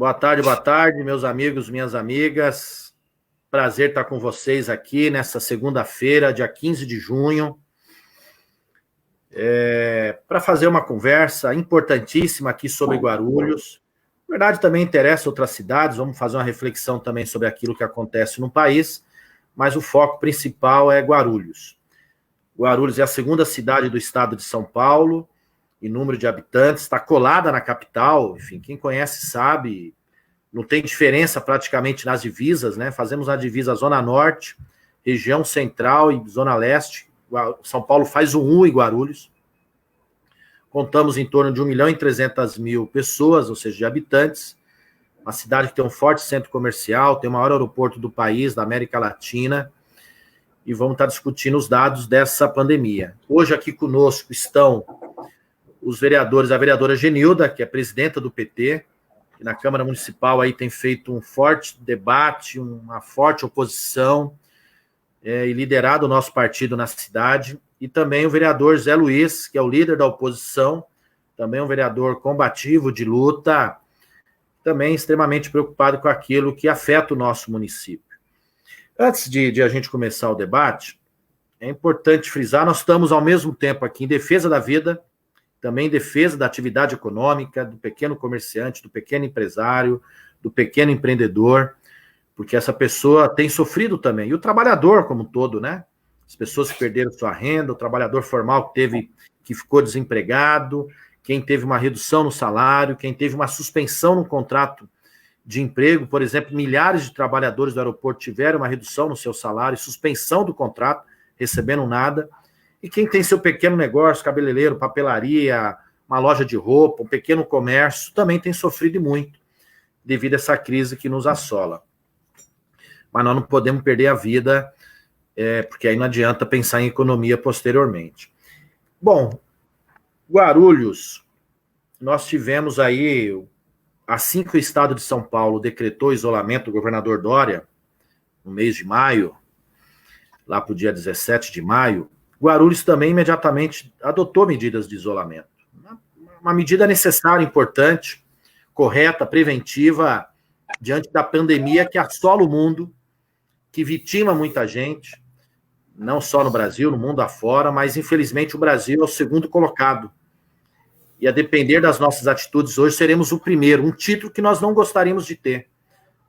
Boa tarde, meus amigos, minhas amigas. Prazer estar com vocês aqui nessa segunda-feira, dia 15 de junho, para fazer uma conversa importantíssima aqui sobre Guarulhos. Na verdade, também interessa outras cidades, vamos fazer uma reflexão também sobre aquilo que acontece no país, mas o foco principal é Guarulhos. Guarulhos é a segunda cidade do estado de São Paulo, em número de habitantes, está colada na capital, enfim, quem conhece sabe, não tem diferença praticamente nas divisas, né? Fazemos a divisa Zona Norte, região central e Zona Leste. São Paulo faz um em Guarulhos. Contamos em torno de 1.300.000 pessoas, ou seja, de habitantes. Uma cidade que tem um forte centro comercial, tem o maior aeroporto do país, da América Latina. E vamos estar discutindo os dados dessa pandemia. Hoje aqui conosco estão os vereadores, a vereadora Genilda, que é presidenta do PT, que na Câmara Municipal aí tem feito um forte debate, uma forte oposição, e liderado o nosso partido na cidade, e também o vereador Zé Luiz, que é o líder da oposição, também um vereador combativo, de luta, também extremamente preocupado com aquilo que afeta o nosso município. Antes de a gente começar o debate, é importante frisar, nós estamos ao mesmo tempo aqui em defesa da vida, também em defesa da atividade econômica, do pequeno comerciante, do pequeno empresário, do pequeno empreendedor, porque essa pessoa tem sofrido também, e o trabalhador como um todo, né? As pessoas que perderam sua renda, o trabalhador formal que ficou desempregado, quem teve uma redução no salário, quem teve uma suspensão no contrato de emprego, por exemplo, milhares de trabalhadores do aeroporto tiveram uma redução no seu salário, suspensão do contrato, recebendo nada. E quem tem seu pequeno negócio, cabeleireiro, papelaria, uma loja de roupa, um pequeno comércio, também tem sofrido muito devido a essa crise que nos assola. Mas nós não podemos perder a vida, porque aí não adianta pensar em economia posteriormente. Bom, Guarulhos, nós tivemos aí, assim que o estado de São Paulo decretou isolamento do governador Dória, no mês de maio, lá para o dia 17 de maio, Guarulhos também imediatamente adotou medidas de isolamento. Uma medida necessária, importante, correta, preventiva, diante da pandemia que assola o mundo, que vitima muita gente, não só no Brasil, no mundo afora, mas infelizmente o Brasil é o segundo colocado. E a depender das nossas atitudes hoje, seremos o primeiro, um título que nós não gostaríamos de ter,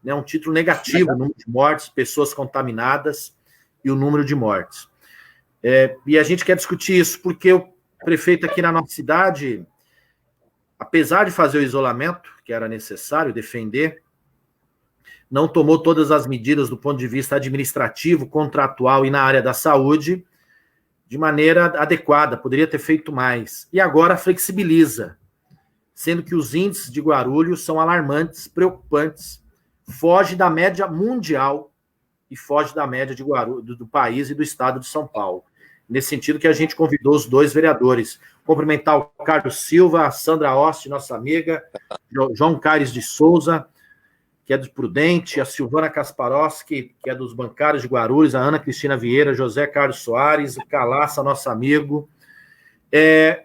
né? Um título negativo, o número de mortes, pessoas contaminadas e o número de mortes. E a gente quer discutir isso porque o prefeito aqui na nossa cidade, apesar de fazer o isolamento, que era necessário defender, não tomou todas as medidas do ponto de vista administrativo, contratual e na área da saúde de maneira adequada, poderia ter feito mais. E agora flexibiliza, sendo que os índices de Guarulhos são alarmantes, preocupantes, foge da média mundial e foge da média de Guarulhos, do país e do estado de São Paulo. Nesse sentido que a gente convidou os dois vereadores. Cumprimentar o Carlos Silva, a Sandra Oste, nossa amiga, João Caires de Souza, que é do Prudente, a Silvana Kasparowski, que é dos bancários de Guarulhos, a Ana Cristina Vieira, José Carlos Soares, o Calaça, nosso amigo.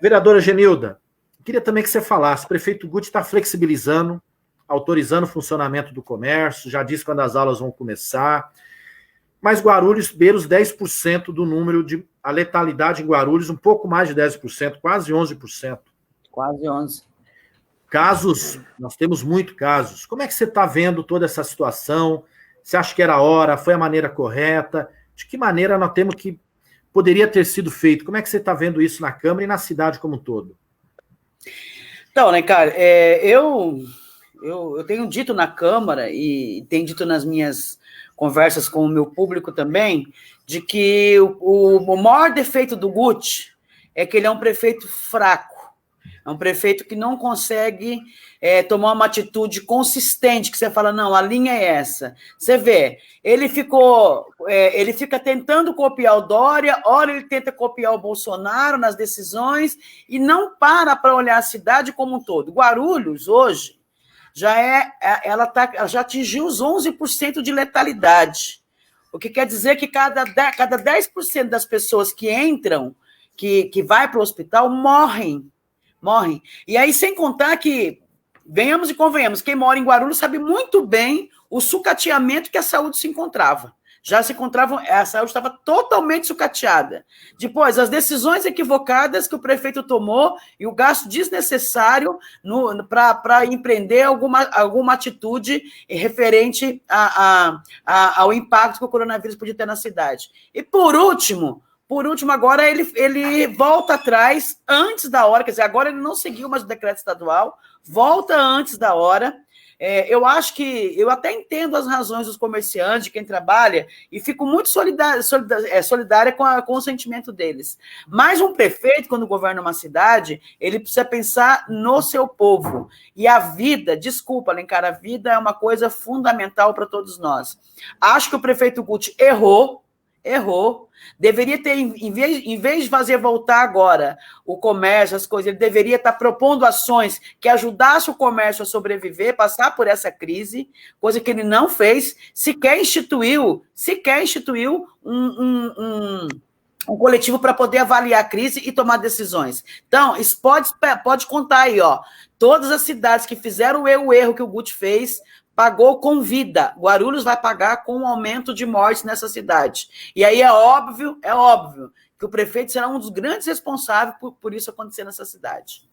Vereadora Genilda, queria também que você falasse, o prefeito Guti está flexibilizando, autorizando o funcionamento do comércio, já disse quando as aulas vão começar, mas Guarulhos beira os 10% do número de... A letalidade em Guarulhos, um pouco mais de 10%, quase 11%. Quase 11%. Casos, nós temos muitos casos. Como é que você está vendo toda essa situação? Você acha que era a hora? Foi a maneira correta? De que maneira nós temos que... Poderia ter sido feito? Como é que você está vendo isso na Câmara e na cidade como um todo? Então, né, cara, eu tenho dito na Câmara e tenho dito nas minhas conversas com o meu público também, de que o maior defeito do Guti é que ele é um prefeito fraco, é um prefeito que não consegue tomar uma atitude consistente, que você fala, não, a linha é essa. Você vê, ele fica tentando copiar o Dória, ora ele tenta copiar o Bolsonaro nas decisões e não para olhar a cidade como um todo. Guarulhos, hoje, ela já atingiu os 11% de letalidade. O que quer dizer que cada 10% das pessoas que entram, que vai para o hospital, morrem. E aí, sem contar que venhamos e convenhamos, quem mora em Guarulhos sabe muito bem o sucateamento que a saúde se encontrava. Já se encontrava, a saúde estava totalmente sucateada. Depois, as decisões equivocadas que o prefeito tomou e o gasto desnecessário para empreender alguma atitude referente ao impacto que o coronavírus podia ter na cidade. E, por último, agora ele volta atrás antes da hora, quer dizer, agora ele não seguiu mais o decreto estadual, volta antes da hora. Eu acho que eu até entendo as razões dos comerciantes, de quem trabalha, e fico muito solidária com o sentimento deles. Mas um prefeito, quando governa uma cidade, ele precisa pensar no seu povo. E a vida, desculpa, Alencar, a vida é uma coisa fundamental para todos nós. Acho que o prefeito Guti errou, deveria ter, em vez de fazer voltar agora o comércio, as coisas, ele deveria estar propondo ações que ajudassem o comércio a sobreviver, passar por essa crise, coisa que ele não fez, sequer instituiu um coletivo para poder avaliar a crise e tomar decisões. Então, isso pode contar aí, ó, todas as cidades que fizeram o erro que o Guti fez, pagou com vida. Guarulhos vai pagar com um aumento de mortes nessa cidade. E aí é óbvio que o prefeito será um dos grandes responsáveis por isso acontecer nessa cidade.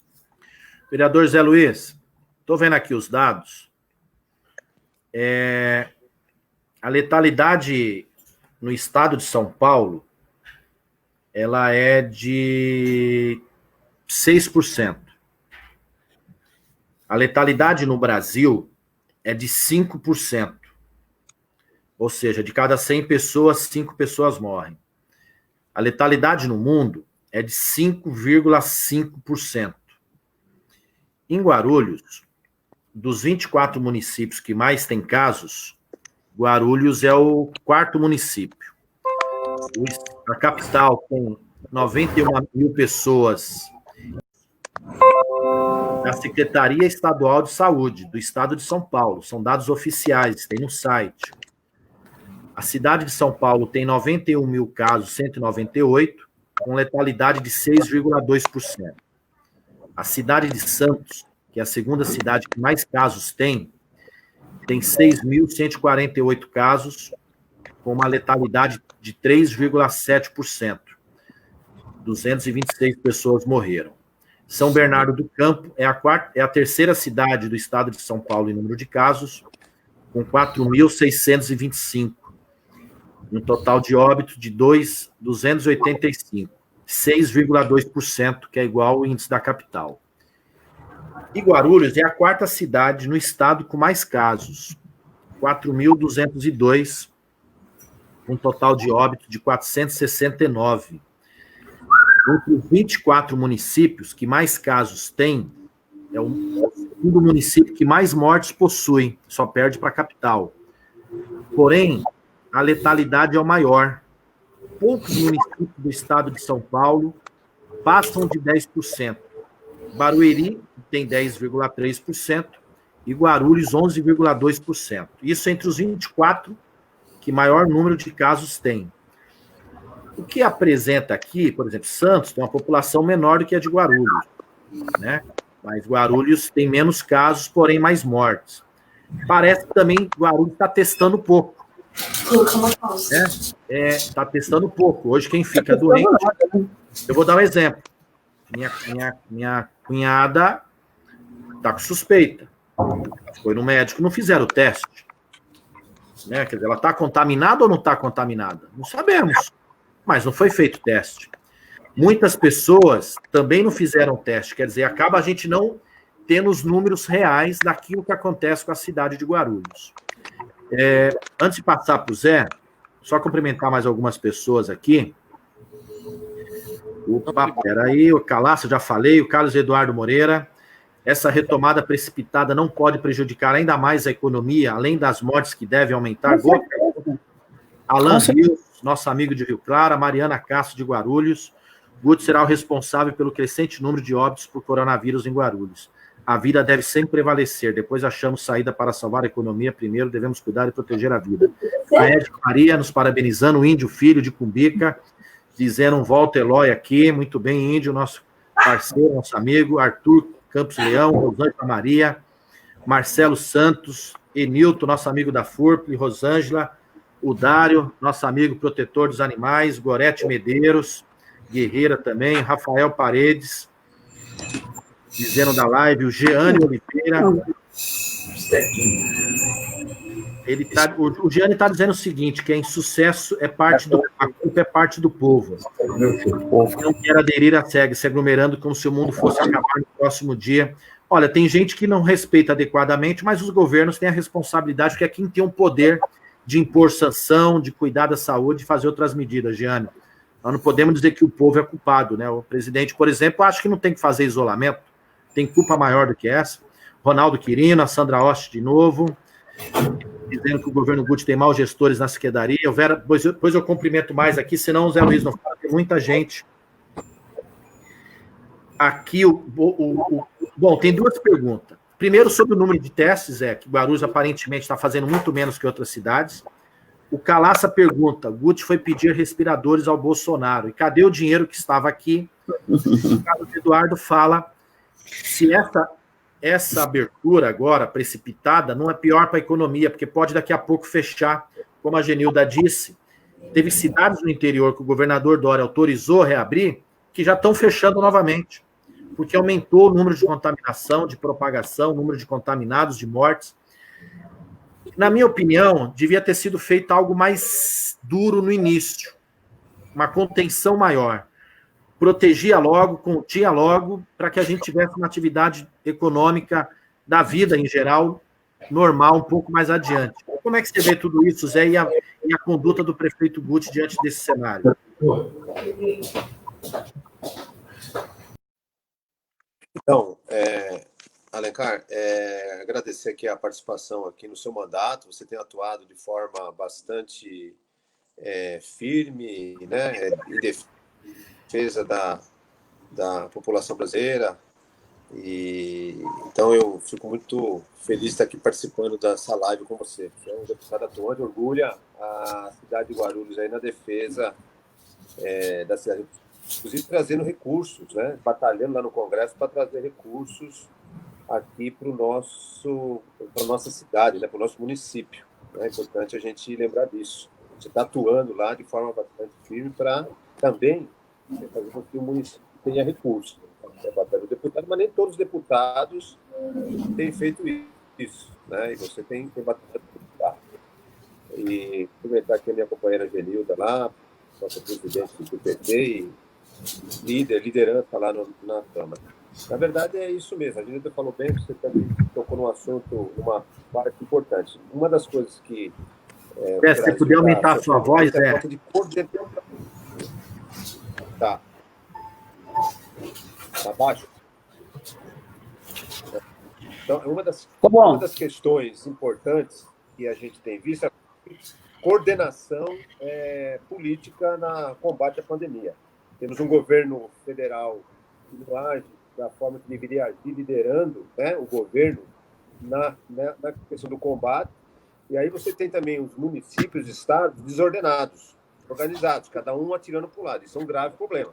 Vereador Zé Luiz, estou vendo aqui os dados. A letalidade no estado de São Paulo, ela é de 6%. A letalidade no Brasil é de 5%. Ou seja, de cada 100 pessoas, 5 pessoas morrem. A letalidade no mundo é de 5,5%. Em Guarulhos, dos 24 municípios que mais têm casos, Guarulhos é o 4º município. A capital tem 91 mil pessoas. Da Secretaria Estadual de Saúde, do Estado de São Paulo. São dados oficiais, tem no site. A cidade de São Paulo tem 91 mil casos, 198, com letalidade de 6,2%. A cidade de Santos, que é a segunda cidade que mais casos tem 6.148 casos, com uma letalidade de 3,7%. 226 pessoas morreram. São Bernardo do Campo é a terceira cidade do estado de São Paulo em número de casos, com 4.625. Um total de óbitos de 285, 6,2%, que é igual ao índice da capital. E Guarulhos é a 4ª cidade no estado com mais casos, 4.202, um total de óbitos de 469. Entre os 24 municípios que mais casos têm, é o segundo município que mais mortes possui, só perde para a capital. Porém, a letalidade é o maior. Poucos municípios do estado de São Paulo passam de 10%. Barueri tem 10,3% e Guarulhos 11,2%. Isso entre os 24 que maior número de casos tem. O que apresenta aqui, por exemplo, Santos tem uma população menor do que a de Guarulhos, né? Mas Guarulhos tem menos casos, porém mais mortes. Parece que também Guarulhos está testando pouco. Está testando pouco. Hoje quem fica doente... Eu vou dar um exemplo. Minha cunhada está com suspeita. Foi no médico, não fizeram o teste. Né? Quer dizer, ela está contaminada ou não está contaminada? Não sabemos. Mas não foi feito teste. Muitas pessoas também não fizeram teste, quer dizer, acaba a gente não tendo os números reais daquilo que acontece com a cidade de Guarulhos. Antes de passar para o Zé, só cumprimentar mais algumas pessoas aqui. Opa, peraí, o Calaço, já falei, o Carlos Eduardo Moreira. Essa retomada precipitada não pode prejudicar ainda mais a economia, além das mortes que devem aumentar. Alan Rios, nosso amigo de Rio Claro, a Mariana Castro de Guarulhos. Guti será o responsável pelo crescente número de óbitos por coronavírus em Guarulhos. A vida deve sempre prevalecer, depois achamos saída para salvar a economia, primeiro devemos cuidar e proteger a vida. A Edna Maria nos parabenizando, o Índio Filho de Cumbica, dizendo um volta Eloy aqui, muito bem, Índio, nosso parceiro, nosso amigo, Arthur Campos Leão, Rosângela Maria, Marcelo Santos, Enilton, nosso amigo da FURP, Rosângela, o Dário, nosso amigo protetor dos animais, Gorete Medeiros, Guerreira também, Rafael Paredes, dizendo da live, o Jeane Oliveira. O Jeane está dizendo o seguinte, que é insucesso a culpa é parte do povo. Que não quer aderir à SEG, se aglomerando como se o mundo fosse acabar no próximo dia. Olha, tem gente que não respeita adequadamente, mas os governos têm a responsabilidade, porque é quem tem o poder de impor sanção, de cuidar da saúde e fazer outras medidas, Jeane. Nós não podemos dizer que o povo é culpado, né? O presidente, por exemplo, acha que não tem que fazer isolamento, tem culpa maior do que essa. Ronaldo Quirino, a Sandra Oste de novo, dizendo que o governo Guti tem maus gestores na secretaria. Vera, depois eu cumprimento mais aqui, senão o Zé Luiz não fala, tem muita gente. Aqui, bom, tem duas perguntas. Primeiro, sobre o número de testes, que Guarulhos aparentemente está fazendo muito menos que outras cidades. O Calaça pergunta, Guti foi pedir respiradores ao Bolsonaro, e cadê o dinheiro que estava aqui? O Carlos Eduardo fala se essa abertura agora, precipitada, não é pior para a economia, porque pode daqui a pouco fechar, como a Genilda disse. Teve cidades no interior que o governador Dória autorizou reabrir, que já estão fechando novamente, porque aumentou o número de contaminação, de propagação, o número de contaminados, de mortes. Na minha opinião, devia ter sido feito algo mais duro no início, uma contenção maior. Protegia logo, continha logo, para que a gente tivesse uma atividade econômica da vida em geral, normal, um pouco mais adiante. Como é que você vê tudo isso, Zé, e a conduta do prefeito Guti diante desse cenário? Então, Alencar, agradecer aqui a participação aqui no seu mandato. Você tem atuado de forma bastante firme, né, em defesa da população brasileira. Então, eu fico muito feliz de estar aqui participando dessa live com você. Você é um deputado atuante, orgulha a cidade de Guarulhos aí na defesa da cidade, inclusive trazendo recursos, né? Batalhando lá no Congresso para trazer recursos aqui para a nossa cidade, né? Para o nosso município. É importante a gente lembrar disso. Você está atuando lá de forma bastante firme para também fazer com que o município tenha recursos. É papel do deputado, mas nem todos os deputados têm feito isso, né? E você tem batido deputado. E aproveitar aqui a minha companheira Genilda lá, nossa presidente do PT e liderança lá na Câmara. Na verdade, é isso mesmo. A Genilda falou bem, você também tocou num assunto, uma parte importante. Uma das coisas que... se você puder aumentar a sua voz, de Tá. Tá baixo? Então, uma das questões importantes que a gente tem visto é a coordenação política no combate à pandemia. Temos um governo federal que não age da forma que deveria agir, liderando, né, o governo na questão do combate. E aí você tem também os municípios, estados desordenados, organizados, cada um atirando para o lado. Isso é um grave problema.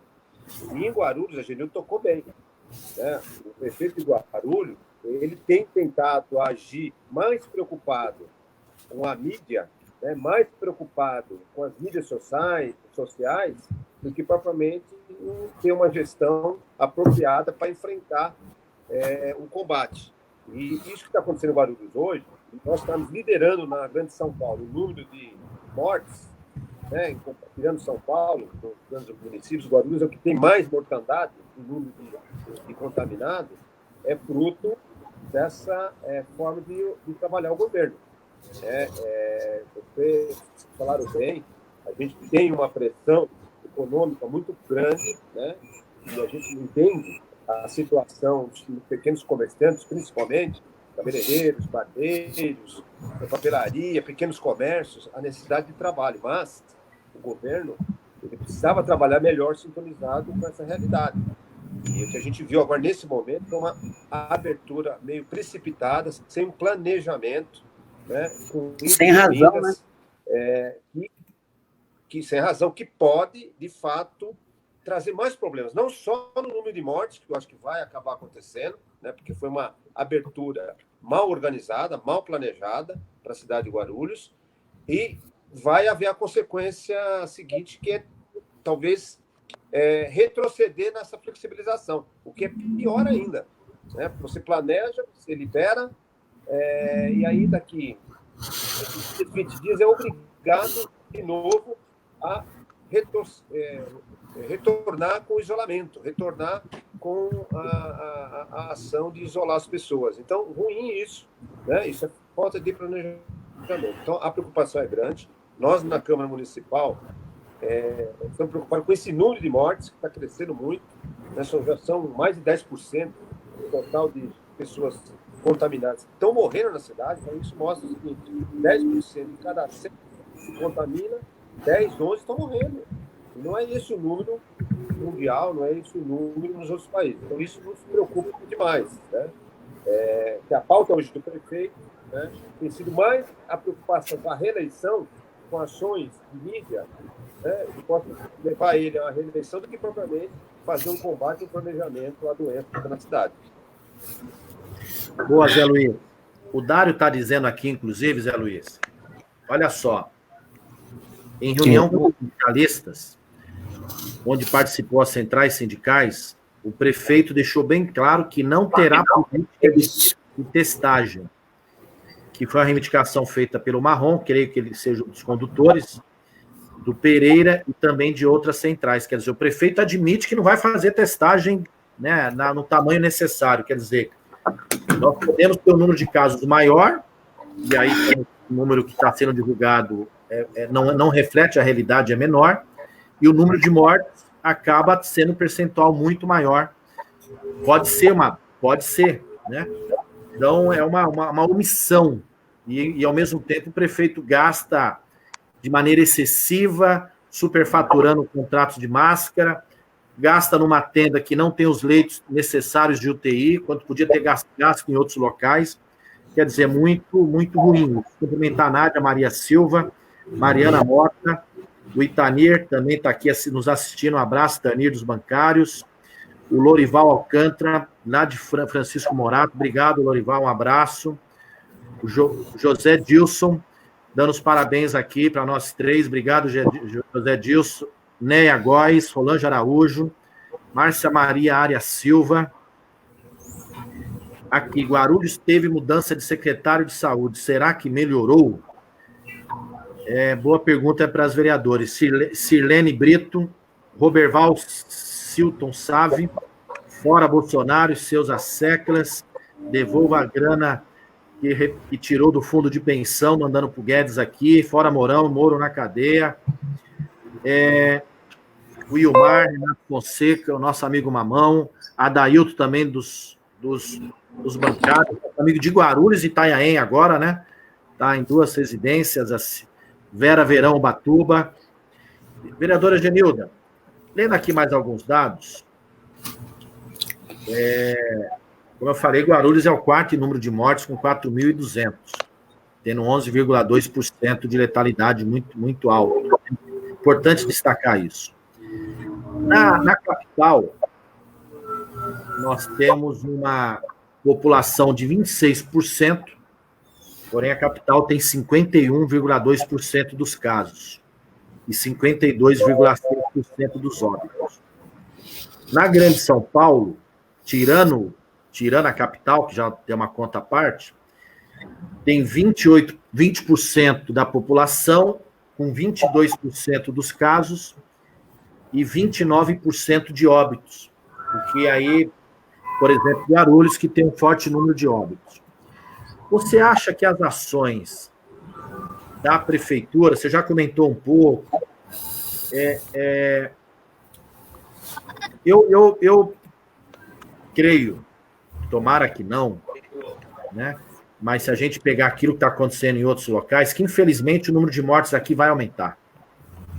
E em Guarulhos, a Genilda tocou bem, né? O prefeito de Guarulhos, ele tem tentado agir mais preocupado com a mídia, né? Mais preocupado com as mídias sociais do que propriamente ter uma gestão apropriada para enfrentar o combate. E isso que está acontecendo em Guarulhos hoje, nós estamos liderando na Grande São Paulo o número de mortes, né, tirando São Paulo, nos grandes municípios, Guarulhos é o que tem mais mortandade, o número de contaminados, é fruto dessa forma de trabalhar o governo. Vocês falaram bem, a gente tem uma pressão econômica muito grande, né, e a gente entende a situação dos pequenos comerciantes, principalmente, cabeleireiros, barbeiros, papelaria, pequenos comércios, a necessidade de trabalho, mas o governo ele precisava trabalhar melhor sintonizado com essa realidade. E o que a gente viu agora nesse momento é uma abertura meio precipitada, sem um planejamento, né, sem razão, né? Sem razão, que pode, de fato, trazer mais problemas, não só no número de mortes, que eu acho que vai acabar acontecendo, né, porque foi uma abertura mal organizada, mal planejada para a cidade de Guarulhos, e vai haver a consequência seguinte, que é talvez retroceder nessa flexibilização, o que é pior ainda, né? Você planeja, você libera, e aí daqui 20 dias é obrigado de novo a retornar com o isolamento, retornar com a ação de isolar as pessoas. Então, ruim isso, né? Isso é falta de planejamento. Então, a preocupação é grande. Nós, na Câmara Municipal, estamos preocupados com esse número de mortes, que está crescendo muito, né? Já são mais de 10% do total de pessoas contaminadas que estão morrendo na cidade. Então, isso mostra o seguinte: 10% de cada 100 se contamina, 10, 11 estão morrendo. E não é esse o número mundial, não é esse o número nos outros países. Então, isso nos preocupa demais, né? Que a pauta hoje do prefeito, né, tem sido mais a preocupação com a reeleição, com ações de mídia, né, que possam levar ele a uma reeleição, do que propriamente fazer um combate e um planejamento à doença na cidade. Boa, Zé Luiz. O Dário está dizendo aqui, inclusive, Zé Luiz, olha só, em reunião com sindicalistas, onde participou as centrais sindicais, o prefeito deixou bem claro que não terá política de testagem, que foi uma reivindicação feita pelo Marrom, creio que ele seja um dos condutores, do Pereira e também de outras centrais. Quer dizer, o prefeito admite que não vai fazer testagem, né, no tamanho necessário. Quer dizer, nós podemos ter um número de casos maior, e aí o número que está sendo divulgado não reflete a realidade, é menor, e o número de mortes acaba sendo um percentual muito maior. Pode ser, né? Então, é uma omissão. E, ao mesmo tempo, o prefeito gasta de maneira excessiva, superfaturando contratos de máscara, gasta numa tenda que não tem os leitos necessários de UTI, quando podia ter gasto em outros locais. Quer dizer, muito, muito ruim. Cumprimentar a Nádia Maria Silva, Mariana Mota, o Itanir também está aqui nos assistindo. Um abraço, Itanir, dos bancários. O Lorival Alcântara, lá de Francisco Morato. Obrigado, Lorival, um abraço. O José Dilson, dando os parabéns aqui para nós três. Obrigado, José Dilson. Néia Góes, Solange Araújo, Márcia Maria Arias Silva. Aqui, Guarulhos teve mudança de secretário de saúde. Será que melhorou? Boa pergunta para as vereadores. Sirlene Brito, Roberval Silton Save, fora Bolsonaro e seus asseclas, devolva a grana que tirou do fundo de pensão, mandando para o Guedes aqui, fora Mourão, Moro na cadeia. O Ilmar, Renato Fonseca, o nosso amigo Mamão, Adailton também dos bancários, amigo de Guarulhos e Itanhaém agora, né? Está em 2 residências, Vera Verão Ubatuba. Vereadora Genilda, lendo aqui mais alguns dados, como eu falei, Guarulhos é o 4º em número de mortes, com 4.200, tendo 11,2% de letalidade, muito, muito alto. Importante destacar isso. Na capital, nós temos uma população de 26%, porém a capital tem 51,2% dos casos e 52,6% dos óbitos. Na Grande São Paulo, tirando a capital, que já tem uma conta à parte, tem 20% da população, com 22% dos casos e 29% de óbitos. Porque aí, por exemplo, Guarulhos, que tem um forte número de óbitos. Você acha que as ações da prefeitura, você já comentou um pouco, eu creio, tomara que não, né? Mas se a gente pegar aquilo que está acontecendo em outros locais, que infelizmente o número de mortes aqui vai aumentar.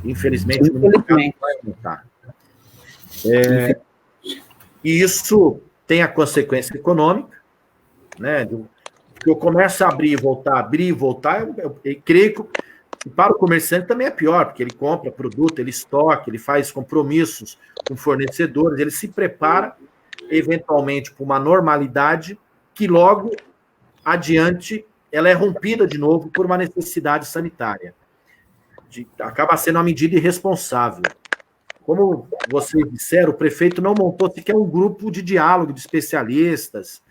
Infelizmente o número de casos vai aumentar. E isso tem a consequência econômica, né? Que o comércio abrir e voltar, eu creio que para o comerciante também é pior, porque ele compra produto, ele estoca, ele faz compromissos com fornecedores, ele se prepara eventualmente para uma normalidade que logo adiante, ela é rompida de novo por uma necessidade sanitária. Acaba sendo uma medida irresponsável. Como vocês disseram, o prefeito não montou sequer um grupo de diálogo de especialistas,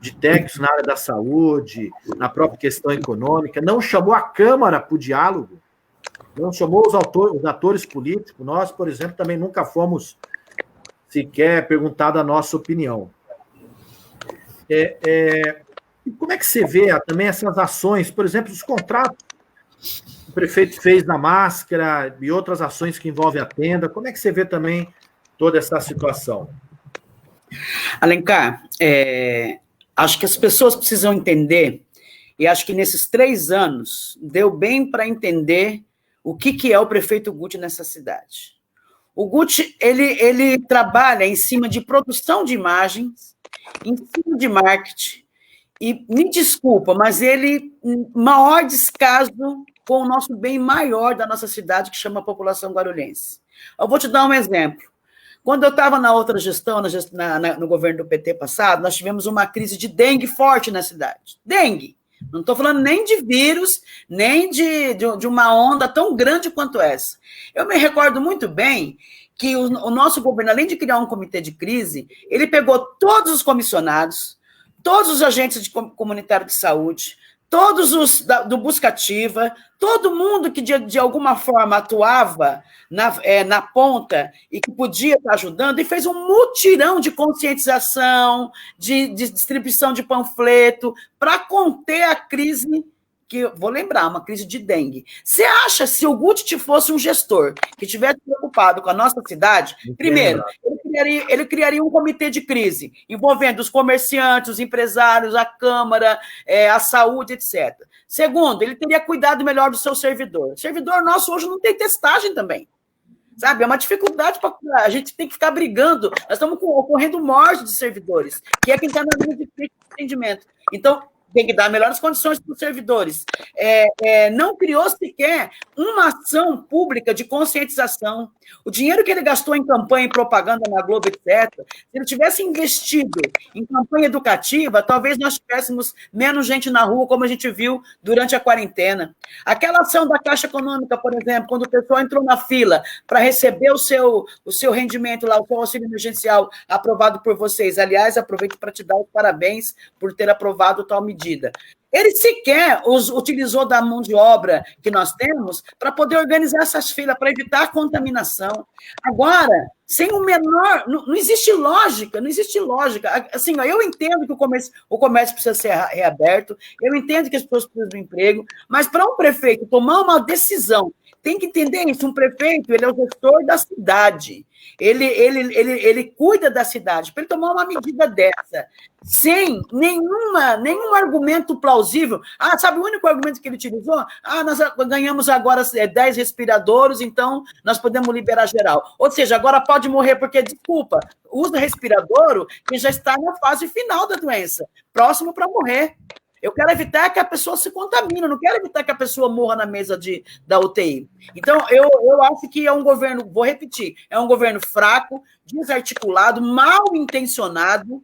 de técnicos na área da saúde, na própria questão econômica, não chamou a Câmara para o diálogo, não chamou os atores políticos. Nós, por exemplo, também nunca fomos sequer perguntada a nossa opinião. Como é que você vê também essas ações, por exemplo, os contratos que o prefeito fez na máscara e outras ações que envolvem a tenda? Como é que você vê também toda essa situação? Alencar, acho que as pessoas precisam entender, e acho que nesses 3 anos deu bem para entender o que é o prefeito Guti nessa cidade. O Guti, ele trabalha em cima de produção de imagens, em cima de marketing, e me desculpa, mas ele, maior descaso com o nosso bem maior da nossa cidade, que chama a população guarulhense. Eu vou te dar um exemplo. Quando eu estava na outra gestão, no governo do PT passado, nós tivemos uma crise de dengue forte na cidade. Dengue. Não estou falando nem de vírus, nem de uma onda tão grande quanto essa. Eu me recordo muito bem que o nosso governo, além de criar um comitê de crise, ele pegou todos os comissionados, todos os agentes comunitários de saúde, todos os do Busca Ativa, todo mundo que de alguma forma atuava na ponta e que podia estar ajudando, e fez um mutirão de conscientização, de distribuição de panfleto, para conter a crise, que vou lembrar, uma crise de dengue. Você acha, se o Guti fosse um gestor que estivesse preocupado com a nossa cidade, primeiro, ele criaria um comitê de crise, envolvendo os comerciantes, os empresários, a Câmara, a saúde, etc. Segundo, ele teria cuidado melhor do seu servidor. O servidor nosso hoje não tem testagem também. Sabe, é uma dificuldade, a gente tem que ficar brigando. Nós estamos ocorrendo morte de servidores, que é quem está na linha de atendimento. Então, tem que dar melhores condições para os servidores. Não criou sequer uma ação pública de conscientização. O dinheiro que ele gastou em campanha e propaganda na Globo, etc., se ele tivesse investido em campanha educativa, talvez nós tivéssemos menos gente na rua, como a gente viu durante a quarentena. Aquela ação da Caixa Econômica, por exemplo, quando o pessoal entrou na fila para receber o seu rendimento lá, o seu auxílio emergencial aprovado por vocês. Aliás, aproveito para te dar os parabéns por ter aprovado tal medida. Ele sequer utilizou da mão de obra que nós temos para poder organizar essas filas, para evitar a contaminação. Agora, sem o menor... Não existe lógica, não existe lógica. Assim, eu entendo que o comércio precisa ser reaberto, eu entendo que as pessoas precisam de emprego, mas para um prefeito tomar uma decisão, tem que entender isso, um prefeito, ele é o gestor da cidade, ele cuida da cidade, para ele tomar uma medida dessa, sem nenhum argumento plausível. Sabe o único argumento que ele utilizou? Nós ganhamos agora 10 respiradores, então nós podemos liberar geral. Ou seja, agora pode morrer porque, desculpa, usa respirador que já está na fase final da doença, próximo para morrer. Eu quero evitar que a pessoa se contamine, não quero evitar que a pessoa morra na mesa da UTI. Então, eu acho que é um governo, vou repetir, é um governo fraco, desarticulado, mal intencionado,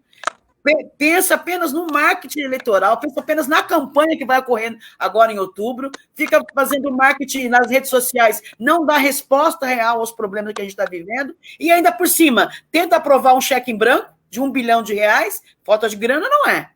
pensa apenas no marketing eleitoral, pensa apenas na campanha que vai ocorrer agora em outubro, fica fazendo marketing nas redes sociais, não dá resposta real aos problemas que a gente está vivendo, e ainda por cima, tenta aprovar um cheque em branco de R$1 bilhão, falta de grana não é.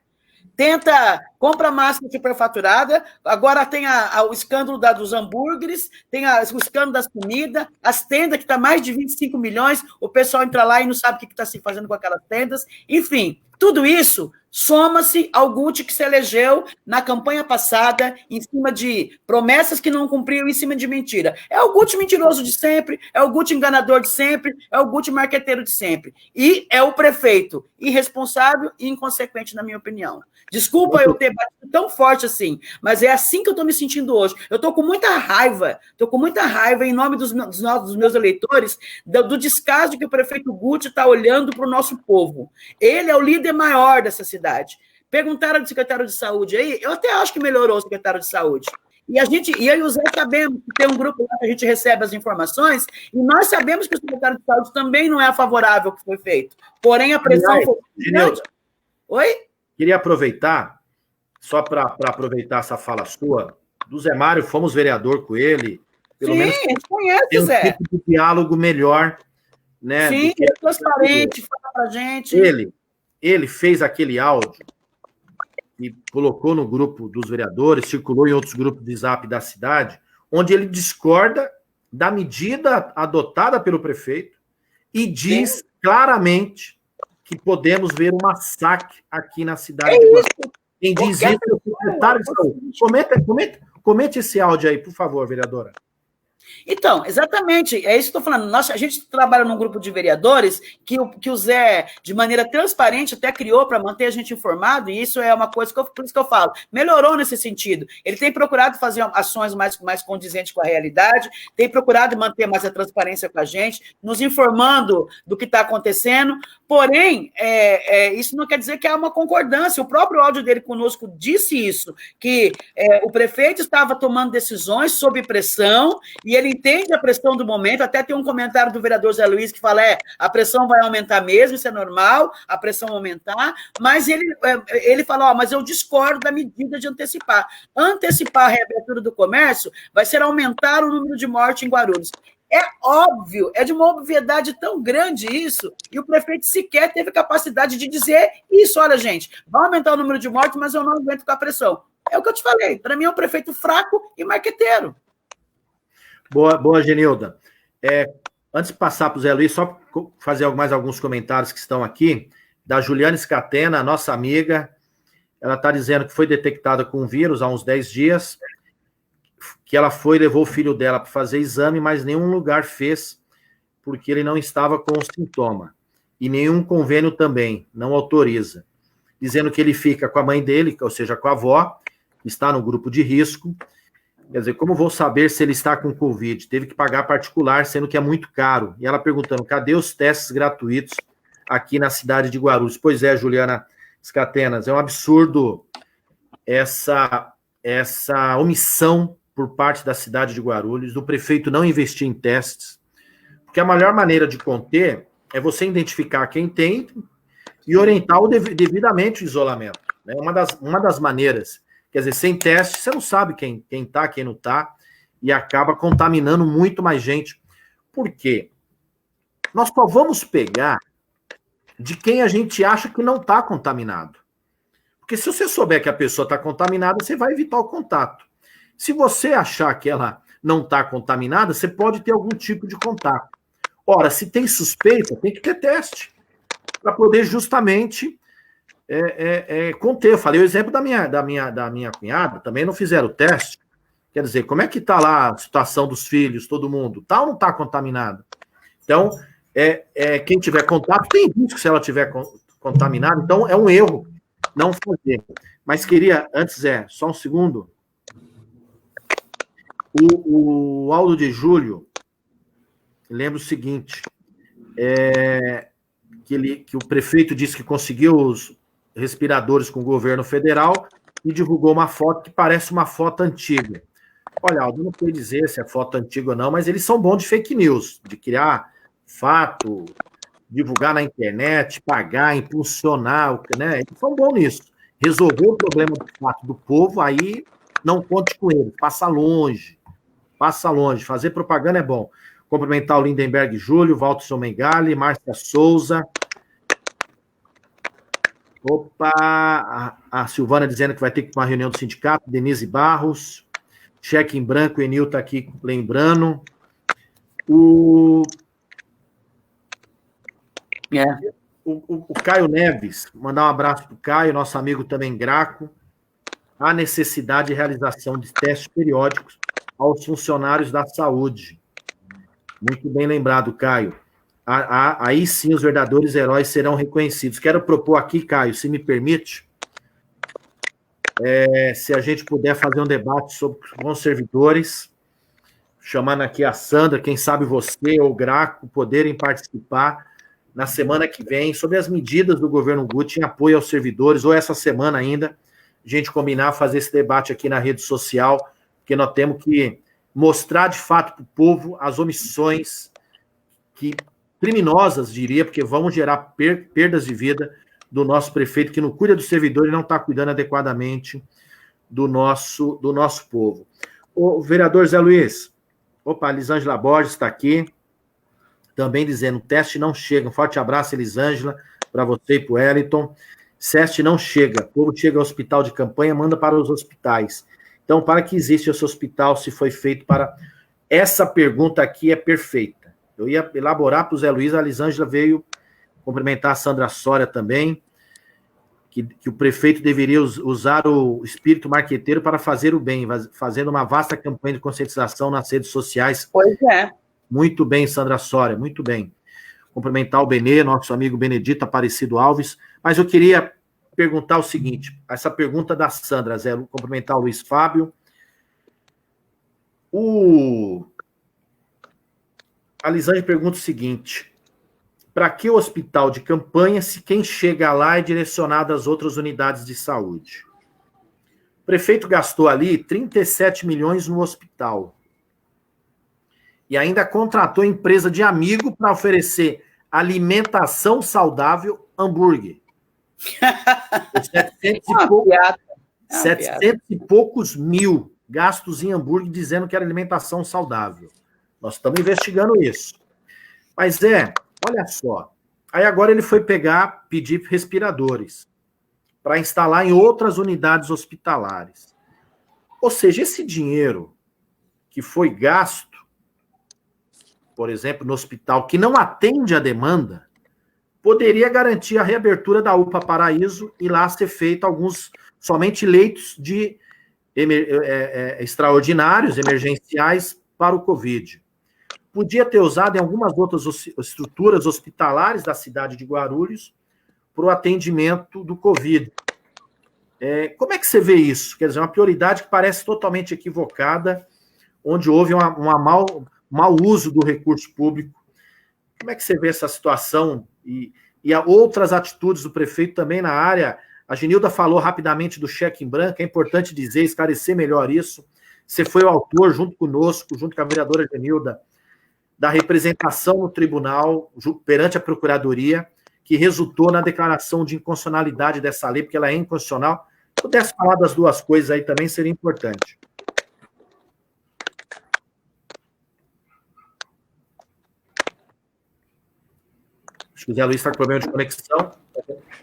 Compra máscara superfaturada, agora tem o escândalo dos hambúrgueres, tem o escândalo das comidas, as tendas que está mais de 25 milhões, o pessoal entra lá e não sabe o que está se fazendo com aquelas tendas, enfim, tudo isso soma-se ao Guti que se elegeu na campanha passada em cima de promessas que não cumpriu, em cima de mentira. É o Guti mentiroso de sempre, é o Guti enganador de sempre, é o Guti marqueteiro de sempre. E é o prefeito irresponsável e inconsequente, na minha opinião. Desculpa eu ter batido tão forte assim, mas é assim que eu estou me sentindo hoje. Eu estou com muita raiva em nome dos meus eleitores, do descaso que o prefeito Guti está olhando para o nosso povo. Ele é o líder maior dessa cidade. Perguntaram do secretário de saúde aí, eu até acho que melhorou o secretário de saúde. E eu e o Zé sabemos que tem um grupo lá que a gente recebe as informações, e nós sabemos que o secretário de saúde também não é favorável ao que foi feito. Porém, a pressão foi grande. Oi? Queria aproveitar só para aproveitar essa fala sua, do Zé Mário, fomos vereador com ele, pelo Sim, menos a gente conhece, tem um Zé. tipo de diálogo melhor, né? Sim, é transparente, fala pra gente. Ele fez aquele áudio e colocou no grupo dos vereadores, circulou em outros grupos de zap da cidade, onde ele discorda da medida adotada pelo prefeito e diz claramente que podemos ver um massacre aqui na cidade de Guarulhos. Quem diz isso é o secretário de saúde. Comente esse áudio aí, por favor, vereadora. Então, exatamente, é isso que eu estou falando. A gente trabalha num grupo de vereadores que o Zé, de maneira transparente, até criou para manter a gente informado, e isso é uma coisa por isso que eu falo, melhorou nesse sentido. Ele tem procurado fazer ações mais condizentes com a realidade, tem procurado manter mais a transparência com a gente, nos informando do que está acontecendo, porém, isso não quer dizer que há uma concordância. O próprio áudio dele conosco disse isso, que o prefeito estava tomando decisões sob pressão, e ele entende a pressão do momento. Até tem um comentário do vereador Zé Luiz que fala, a pressão vai aumentar mesmo, isso é normal, a pressão aumentar, mas ele fala, mas eu discordo da medida de antecipar. Antecipar a reabertura do comércio vai ser aumentar o número de mortes em Guarulhos. É óbvio, é de uma obviedade tão grande isso, e o prefeito sequer teve capacidade de dizer isso. Olha, gente, vai aumentar o número de mortes, mas eu não aguento com a pressão. É o que eu te falei, para mim é um prefeito fraco e marqueteiro. Boa, Genilda. Antes de passar para o Zé Luiz, só fazer mais alguns comentários que estão aqui, da Juliana Scatena, nossa amiga. Ela está dizendo que foi detectada com o vírus há uns 10 dias, que ela levou o filho dela para fazer exame, mas nenhum lugar fez, porque ele não estava com o sintoma. E nenhum convênio também não autoriza. Dizendo que ele fica com a mãe dele, ou seja, com a avó, que está no grupo de risco. Quer dizer, como vou saber se ele está com Covid? Teve que pagar particular, sendo que é muito caro. E ela perguntando, cadê os testes gratuitos aqui na cidade de Guarulhos? Pois é, Juliana Scatenas, é um absurdo essa omissão por parte da cidade de Guarulhos, do prefeito não investir em testes, porque a melhor maneira de conter é você identificar quem tem e orientar devidamente o isolamento. Né? Uma das maneiras. Quer dizer, sem teste, você não sabe quem está, quem não está, e acaba contaminando muito mais gente. Por quê? Nós só vamos pegar de quem a gente acha que não está contaminado. Porque se você souber que a pessoa está contaminada, você vai evitar o contato. Se você achar que ela não está contaminada, você pode ter algum tipo de contato. Ora, se tem suspeita, tem que ter teste, para poder justamente... conter. Eu falei o exemplo da minha cunhada, também não fizeram o teste. Quer dizer, como é que está lá a situação dos filhos, todo mundo? Está ou não está contaminado? Então, quem tiver contato tem risco se ela tiver contaminada, então é um erro não fazer. Mas queria, antes, só um segundo, o Aldo de Júlio lembra o seguinte, que o prefeito disse que conseguiu os respiradores com o governo federal e divulgou uma foto que parece uma foto antiga. Olha, Aldo, não sei dizer se é foto antiga ou não, mas eles são bons de fake news, de criar fato, divulgar na internet, pagar, impulsionar, né? Eles são bons nisso. Resolver o problema do fato do povo, aí não conte com eles, passa longe. Fazer propaganda é bom. Cumprimentar o Lindenberg Júlio, Walterson Mengali, Márcia Souza. Opa, a Silvana dizendo que vai ter que ir para uma reunião do sindicato, Denise Barros, cheque em branco, o Enil está aqui lembrando. O Caio Neves, mandar um abraço para o Caio, nosso amigo também Graco. Há necessidade de realização de testes periódicos aos funcionários da saúde. Muito bem lembrado, Caio. Aí sim os verdadeiros heróis serão reconhecidos. Quero propor aqui, Caio, se me permite, se a gente puder fazer um debate com os servidores, chamando aqui a Sandra, quem sabe você ou o Graco poderem participar na semana que vem, sobre as medidas do governo Guti em apoio aos servidores, ou essa semana ainda, a gente combinar fazer esse debate aqui na rede social, porque nós temos que mostrar de fato para o povo as omissões criminosas, diria, porque vão gerar perdas de vida do nosso prefeito, que não cuida do servidor e não está cuidando adequadamente do nosso povo. O vereador Zé Luiz, opa, a Elisângela Borges está aqui, também dizendo, teste não chega. Um forte abraço, Elisângela, para você e para o Wellington. SEST não chega, o povo chega ao hospital de campanha, manda para os hospitais. Então, para que exista esse hospital, se foi feito para... Essa pergunta aqui é perfeita. Eu ia elaborar para o Zé Luiz, a Elisângela veio cumprimentar a Sandra Soria também, que o prefeito deveria usar o espírito marqueteiro para fazer o bem, fazendo uma vasta campanha de conscientização nas redes sociais. Pois é. Muito bem, Sandra Soria, muito bem. Cumprimentar o Benê, nosso amigo Benedito Aparecido Alves, mas eu queria perguntar o seguinte, essa pergunta da Sandra, Zé, cumprimentar o Luiz Fábio. A Lisane pergunta o seguinte, para que o hospital de campanha se quem chega lá é direcionado às outras unidades de saúde? O prefeito gastou ali 37 milhões no hospital. E ainda contratou empresa de amigo para oferecer alimentação saudável, hambúrguer. 700 e poucos mil gastos em hambúrguer dizendo que era alimentação saudável. Nós estamos investigando isso. Mas olha só. Aí agora ele foi pedir respiradores para instalar em outras unidades hospitalares. Ou seja, esse dinheiro que foi gasto, por exemplo, no hospital, que não atende a demanda, poderia garantir a reabertura da UPA Paraíso e lá ser feito somente leitos de extraordinários, emergenciais para o Covid. Podia ter usado em algumas outras estruturas hospitalares da cidade de Guarulhos para o atendimento do Covid. Como é que você vê isso? Quer dizer, uma prioridade que parece totalmente equivocada, onde houve um mau uso do recurso público. Como é que você vê essa situação e outras atitudes do prefeito também na área? A Genilda falou rapidamente do cheque em branco, é importante dizer, esclarecer melhor isso. Você foi o autor, junto conosco, junto com a vereadora Genilda, da representação no tribunal, perante a Procuradoria, que resultou na declaração de inconstitucionalidade dessa lei, porque ela é inconstitucional. Se pudesse falar das duas coisas aí também, seria importante. Acho que o Zé Luiz está com problema de conexão.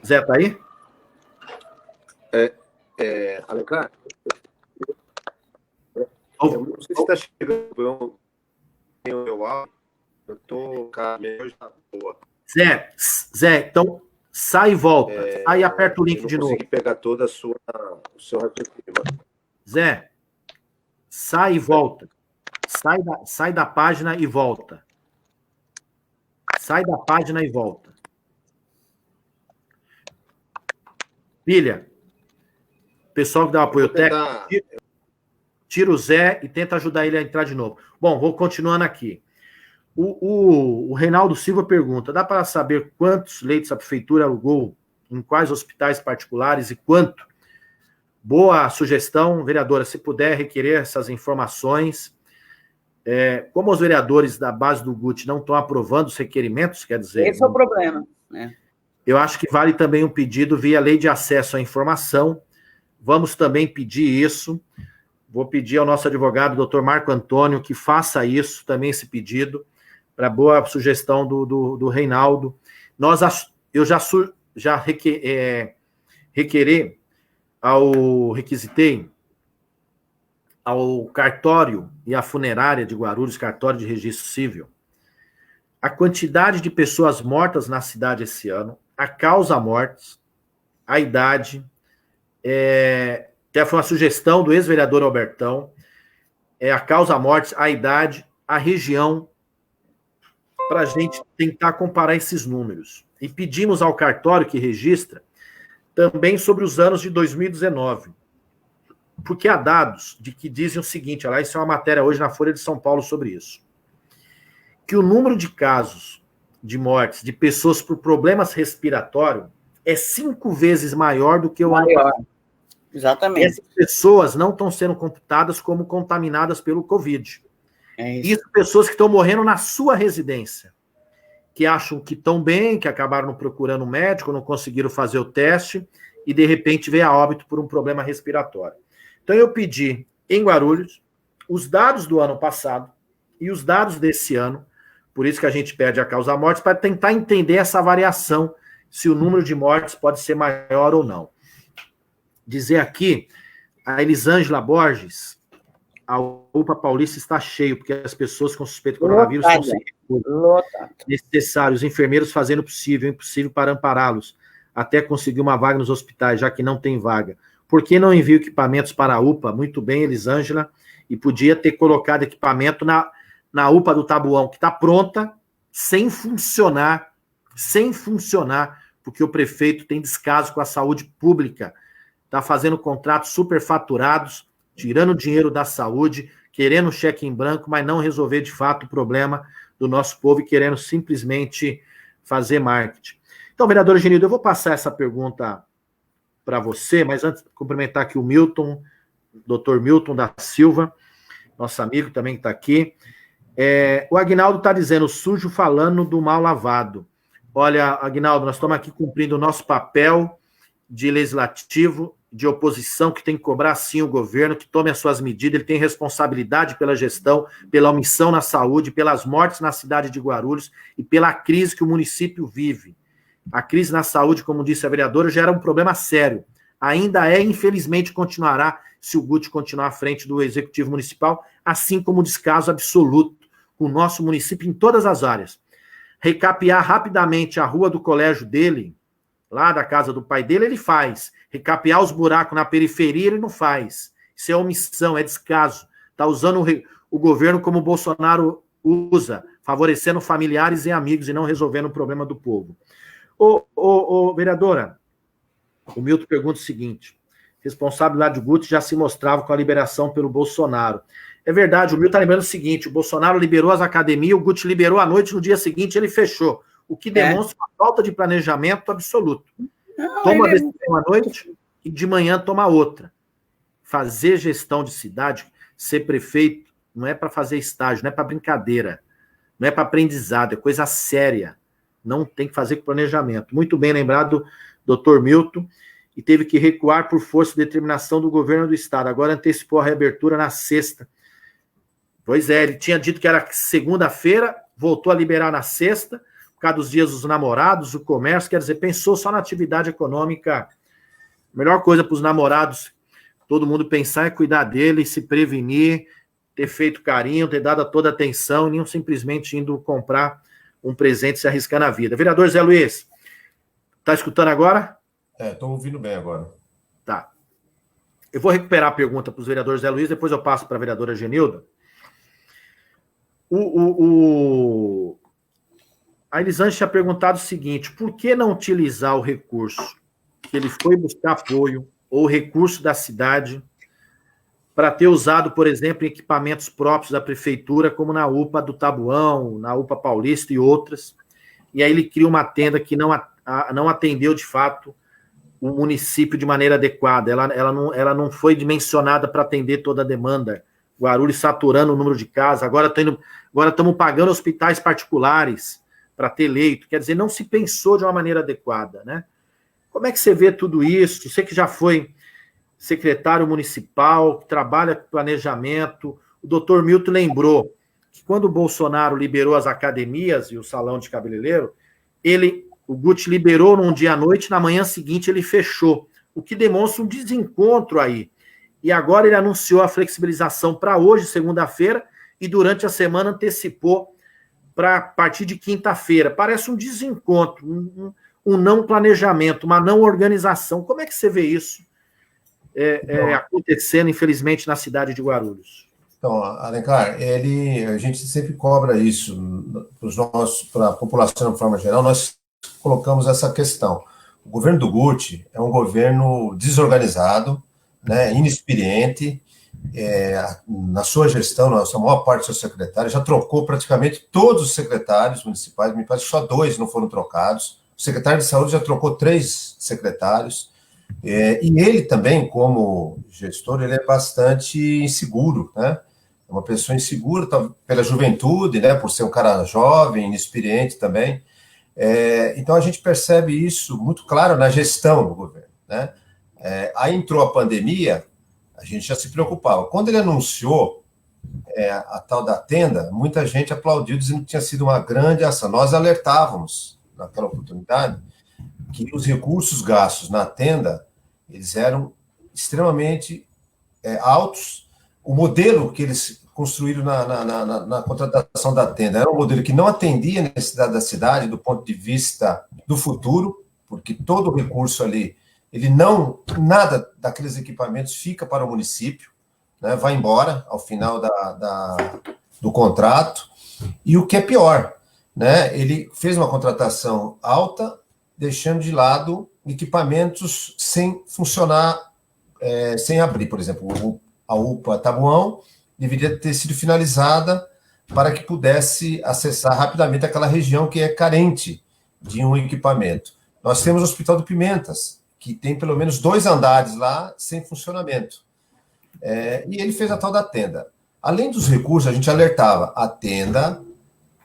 Zé, está aí? Alencar, eu não sei se está chegando o meu áudio, eu estou caminhando já boa. Zé, então sai e volta. Sai e aperta o link de novo. Eu não consegui pegar toda o seu raciocínio. Zé, sai e volta. Sai da página e volta. Sai da página e volta. Pilha, pessoal que dá o apoio técnico, tira o Zé e tenta ajudar ele a entrar de novo. Bom, vou continuando aqui. O Reinaldo Silva pergunta, dá para saber quantos leitos a prefeitura alugou, em quais hospitais particulares e quanto? Boa sugestão, vereadora, se puder requerer essas informações. Como os vereadores da base do GUT não estão aprovando os requerimentos, quer dizer... Esse é o problema, né? Eu acho que vale também um pedido via lei de acesso à informação. Vamos também pedir isso. Vou pedir ao nosso advogado, doutor Marco Antônio, que faça isso, também esse pedido, para boa sugestão do Reinaldo. Eu já requisitei ao cartório e à funerária de Guarulhos, cartório de registro civil, a quantidade de pessoas mortas na cidade esse ano, a causa mortes, a idade, até foi uma sugestão do ex-vereador Albertão, a causa mortes, a idade, a região, para a gente tentar comparar esses números. E pedimos ao cartório que registra também sobre os anos de 2019, porque há dados que dizem o seguinte, olha lá, isso é uma matéria hoje na Folha de São Paulo sobre isso, que o número de casos de mortes de pessoas por problemas respiratórios é 5 vezes maior do que o ano passado. Exatamente. Essas pessoas não estão sendo computadas como contaminadas pelo Covid. Isso pessoas que estão morrendo na sua residência. que acham que estão bem, que acabaram não procurando um médico, não conseguiram fazer o teste, e de repente veio a óbito por um problema respiratório. Então eu pedi em Guarulhos os dados do ano passado e os dados desse ano, por isso que a gente pede a causa mortes, para tentar entender essa variação, se o número de mortes pode ser maior ou não. Dizer aqui, a Elisângela Borges, a UPA Paulista está cheio, porque as pessoas com suspeito de coronavírus estão sem recursos necessários, os enfermeiros fazendo o possível, o impossível para ampará-los, até conseguir uma vaga nos hospitais, já que não tem vaga. Por que não envia equipamentos para a UPA? Muito bem, Elisângela, e podia ter colocado equipamento na UPA do Tabuão, que está pronta, sem funcionar, porque o prefeito tem descaso com a saúde pública, está fazendo contratos superfaturados, tirando dinheiro da saúde, querendo cheque em branco, mas não resolver de fato o problema do nosso povo e querendo simplesmente fazer marketing. Então, vereador Genildo, eu vou passar essa pergunta para você, mas antes, cumprimentar aqui o Milton, doutor Milton da Silva, nosso amigo também que está aqui. O Aguinaldo está dizendo, sujo falando do mal lavado. Olha, Aguinaldo, nós estamos aqui cumprindo o nosso papel de legislativo, de oposição, que tem que cobrar sim o governo, que tome as suas medidas, ele tem responsabilidade pela gestão, pela omissão na saúde, pelas mortes na cidade de Guarulhos e pela crise que o município vive. A crise na saúde, como disse a vereadora, já era um problema sério. Ainda é, infelizmente, continuará se o Guti continuar à frente do Executivo Municipal, assim como o descaso absoluto com o nosso município em todas as áreas. Recapear rapidamente a rua do colégio dele, lá da casa do pai dele, ele faz. Recapear os buracos na periferia, ele não faz. Isso é omissão, é descaso. Está usando o governo como o Bolsonaro usa, favorecendo familiares e amigos e não resolvendo o problema do povo. Vereadora, o Milton pergunta o seguinte, responsabilidade do Guti já se mostrava com a liberação pelo Bolsonaro. É verdade, o Milton está lembrando o seguinte, o Bolsonaro liberou as academias, o Guti liberou à noite, no dia seguinte ele fechou, o que demonstra uma falta de planejamento absoluto. Toma uma decisão à noite e de manhã toma outra. Fazer gestão de cidade, ser prefeito, não é para fazer estágio, não é para brincadeira, não é para aprendizado, é coisa séria. Não tem que fazer com planejamento. Muito bem lembrado, doutor Milton, e teve que recuar por força e determinação do governo do estado. Agora antecipou a reabertura na sexta. Pois é, ele tinha dito que era segunda-feira, voltou a liberar na sexta, por causa dos dias dos namorados, o comércio, quer dizer, pensou só na atividade econômica. A melhor coisa para os namorados, todo mundo pensar é cuidar dele, se prevenir, ter feito carinho, ter dado toda a atenção, e não simplesmente indo comprar um presente, se arriscar na vida. Vereador Zé Luiz, está escutando agora? Estou ouvindo bem agora. Tá. Eu vou recuperar a pergunta para os vereadores Zé Luiz, depois eu passo para a vereadora Genilda. A Elisângela tinha perguntado o seguinte, por que não utilizar o recurso que ele foi buscar apoio, ou o recurso da cidade, para ter usado, por exemplo, equipamentos próprios da prefeitura, como na UPA do Tabuão, na UPA Paulista e outras, e aí ele cria uma tenda que não atendeu, de fato, o município de maneira adequada, ela não foi dimensionada para atender toda a demanda, Guarulhos saturando o número de casas, agora estamos pagando hospitais particulares para ter leito, quer dizer, não se pensou de uma maneira adequada, né? Como é que você vê tudo isso? Você que já foi secretário municipal, que trabalha com planejamento, o doutor Milton lembrou que quando o Bolsonaro liberou as academias e o salão de cabeleireiro, o Guti liberou num dia à noite, na manhã seguinte ele fechou, o que demonstra um desencontro aí. E agora ele anunciou a flexibilização para hoje, segunda-feira, e durante a semana antecipou para a partir de quinta-feira. Parece um desencontro, um não planejamento, uma não organização. Como é que você vê isso acontecendo, infelizmente, na cidade de Guarulhos? Então, Alencar, a gente sempre cobra isso para a população de forma geral, nós colocamos essa questão. O governo do Guti é um governo desorganizado, né, inexperiente, na sua gestão, a maior parte dos seus secretários, já trocou praticamente todos os secretários municipais, me parece que só 2 não foram trocados, o secretário de saúde já trocou 3 secretários, e ele também, como gestor, ele é bastante inseguro, né? É uma pessoa insegura, pela juventude, né? Por ser um cara jovem, inexperiente também. Então, a gente percebe isso muito claro na gestão do governo, né? Aí entrou a pandemia, a gente já se preocupava. Quando ele anunciou a tal da tenda, muita gente aplaudiu, dizendo que tinha sido uma grande ação. Nós alertávamos, naquela oportunidade, que os recursos gastos na tenda, eles eram extremamente altos. O modelo que eles construíram na contratação da tenda era um modelo que não atendia a necessidade da cidade do ponto de vista do futuro, porque todo o recurso ali, nada daqueles equipamentos fica para o município, né, vai embora ao final do contrato. E o que é pior, né, ele fez uma contratação alta, deixando de lado equipamentos sem funcionar, sem abrir. Por exemplo, a UPA Tabuão deveria ter sido finalizada para que pudesse acessar rapidamente aquela região que é carente de um equipamento. Nós temos o Hospital do Pimentas, que tem pelo menos 2 andares lá sem funcionamento. E ele fez a tal da tenda. Além dos recursos, a gente alertava, a tenda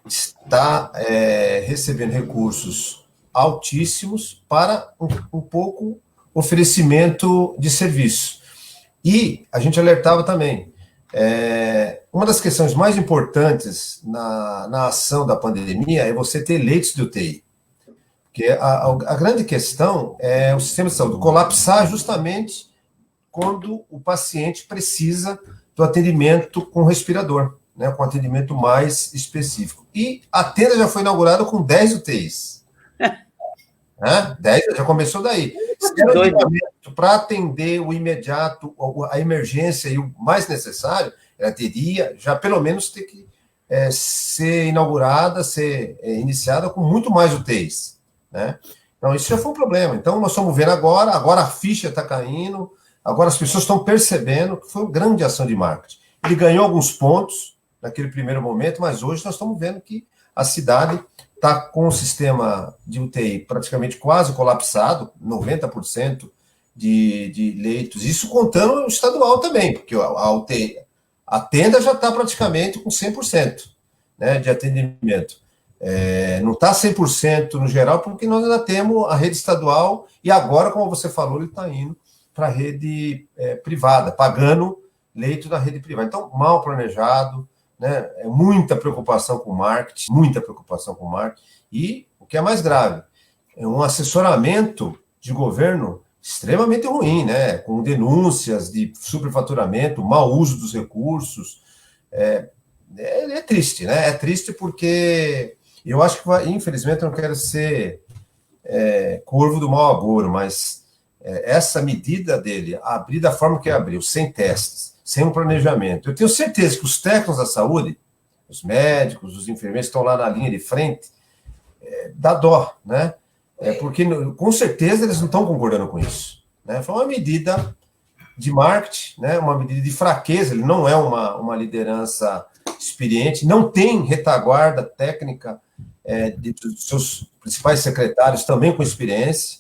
está recebendo recursos altíssimos para um pouco oferecimento de serviço. E a gente alertava também, uma das questões mais importantes na ação da pandemia é você ter leitos de UTI. Porque a grande questão é o sistema de saúde colapsar justamente quando o paciente precisa do atendimento com respirador, né, com atendimento mais específico. E a tenda já foi inaugurada com 10 UTIs. 10, já começou daí. Para atender o imediato, a emergência e o mais necessário, ela teria já pelo menos ter que ser inaugurada, ser iniciada com muito mais UTIs. Né? Então, isso já foi um problema. Então, nós estamos vendo agora a ficha está caindo, agora as pessoas estão percebendo que foi uma grande ação de marketing. Ele ganhou alguns pontos naquele primeiro momento, mas hoje nós estamos vendo que a cidade está com o sistema de UTI praticamente quase colapsado, 90% de leitos, isso contando o estadual também, porque a UTI, a tenda já está praticamente com 100%, né, de atendimento. Não está 100% no geral, porque nós ainda temos a rede estadual, e agora, como você falou, ele está indo para a rede privada, pagando leito da rede privada. Então, mal planejado, né, muita preocupação com marketing, e o que é mais grave, um assessoramento de governo extremamente ruim, né, com denúncias de superfaturamento, mau uso dos recursos. É triste, né? É triste porque eu acho que, infelizmente, eu não quero ser corvo do mau agouro, mas essa medida dele, abrir da forma que abriu, sem testes, sem um planejamento, eu tenho certeza que os técnicos da saúde, os médicos, os enfermeiros que estão lá na linha de frente, dá dó, né? Porque, com certeza, eles não estão concordando com isso. Né? Foi uma medida de marketing, né? Uma medida de fraqueza, ele não é uma liderança experiente, não tem retaguarda técnica dos seus principais secretários também com experiência,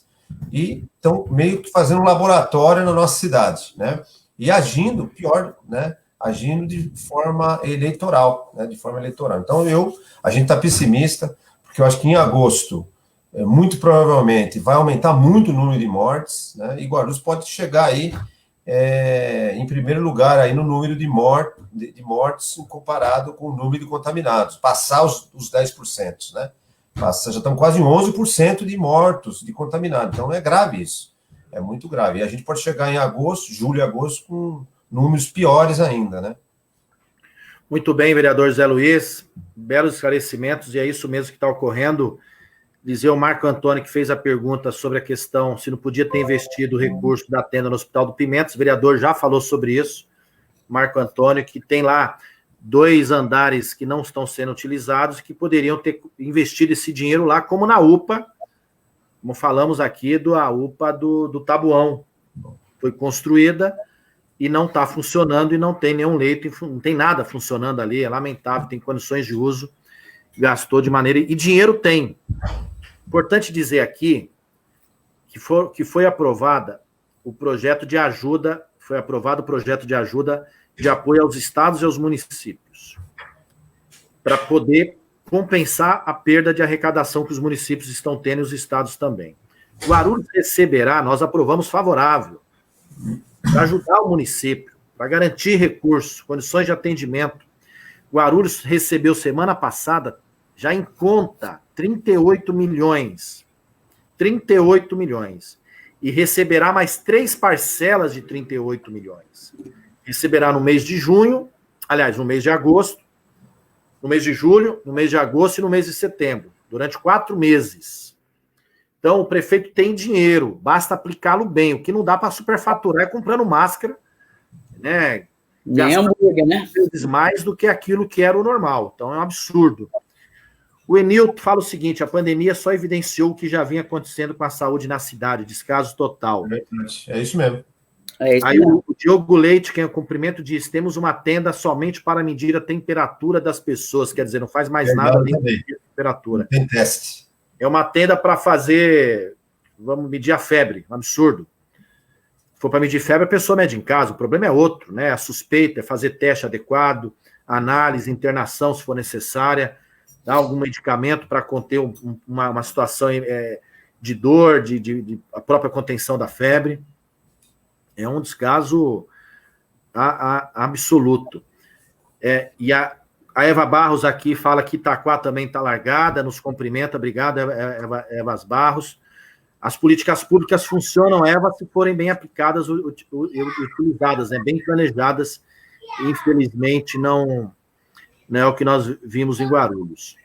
e estão meio que fazendo um laboratório na nossa cidade, né? E agindo, pior, né? Agindo de forma eleitoral, né? Então, a gente está pessimista, porque eu acho que em agosto, muito provavelmente, vai aumentar muito o número de mortes, né? E Guarulhos pode chegar aí em primeiro lugar aí no número de mortes comparado com o número de contaminados, passar os 10%, né? Já estamos quase em 11% de mortos, de contaminados. Então, é grave isso. É muito grave. E a gente pode chegar em julho e agosto, com números piores ainda, né? Muito bem, vereador Zé Luiz. Belos esclarecimentos, e é isso mesmo que está ocorrendo. Dizer o Marco Antônio, que fez a pergunta sobre a questão se não podia ter investido o recurso da tenda no Hospital do Pimentas. O vereador já falou sobre isso. Marco Antônio, que tem lá 2 andares que não estão sendo utilizados, que poderiam ter investido esse dinheiro lá, como na UPA, como falamos aqui, a UPA do Tabuão. Foi construída e não está funcionando, e não tem nenhum leito, não tem nada funcionando ali, é lamentável, tem condições de uso, gastou de maneira... E dinheiro tem. Importante dizer aqui que foi aprovada o projeto de ajuda foi aprovado o projeto de ajuda de apoio aos estados e aos municípios, para poder compensar a perda de arrecadação que os municípios estão tendo e os estados também. Guarulhos receberá, nós aprovamos favorável, para ajudar o município, para garantir recursos, condições de atendimento. Guarulhos recebeu semana passada, já em conta, 38 milhões. 38 milhões. E receberá mais 3 parcelas de 38 milhões. Receberá no mês de junho, aliás, no mês de agosto, no mês de julho, no mês de agosto e no mês de setembro, durante 4 meses. Então, o prefeito tem dinheiro, basta aplicá-lo bem. O que não dá para superfaturar é comprando máscara, né? Nem hambúrguer, né? Vezes mais do que aquilo que era o normal. Então, é um absurdo. O Enilton fala o seguinte: a pandemia só evidenciou o que já vinha acontecendo com a saúde na cidade, descaso total. É isso mesmo. Aí o Diogo Leite, quem eu cumprimento, diz: temos uma tenda somente para medir a temperatura das pessoas, quer dizer, não faz mais nada além de medir a temperatura. Tem teste. É uma tenda para fazer, vamos medir a febre, um absurdo. Se for para medir febre, a pessoa mede em casa, o problema é outro, né? A suspeita é fazer teste adequado, análise, internação, se for necessária, dar algum medicamento para conter uma situação de dor, de a própria contenção da febre. É um descaso absoluto. E a Eva Barros aqui fala que Itaquá também está largada, nos cumprimenta. Obrigado, Eva Barros. As políticas públicas funcionam, Eva, se forem bem aplicadas e utilizadas, né? Bem planejadas. Infelizmente, não é o que nós vimos em Guarulhos.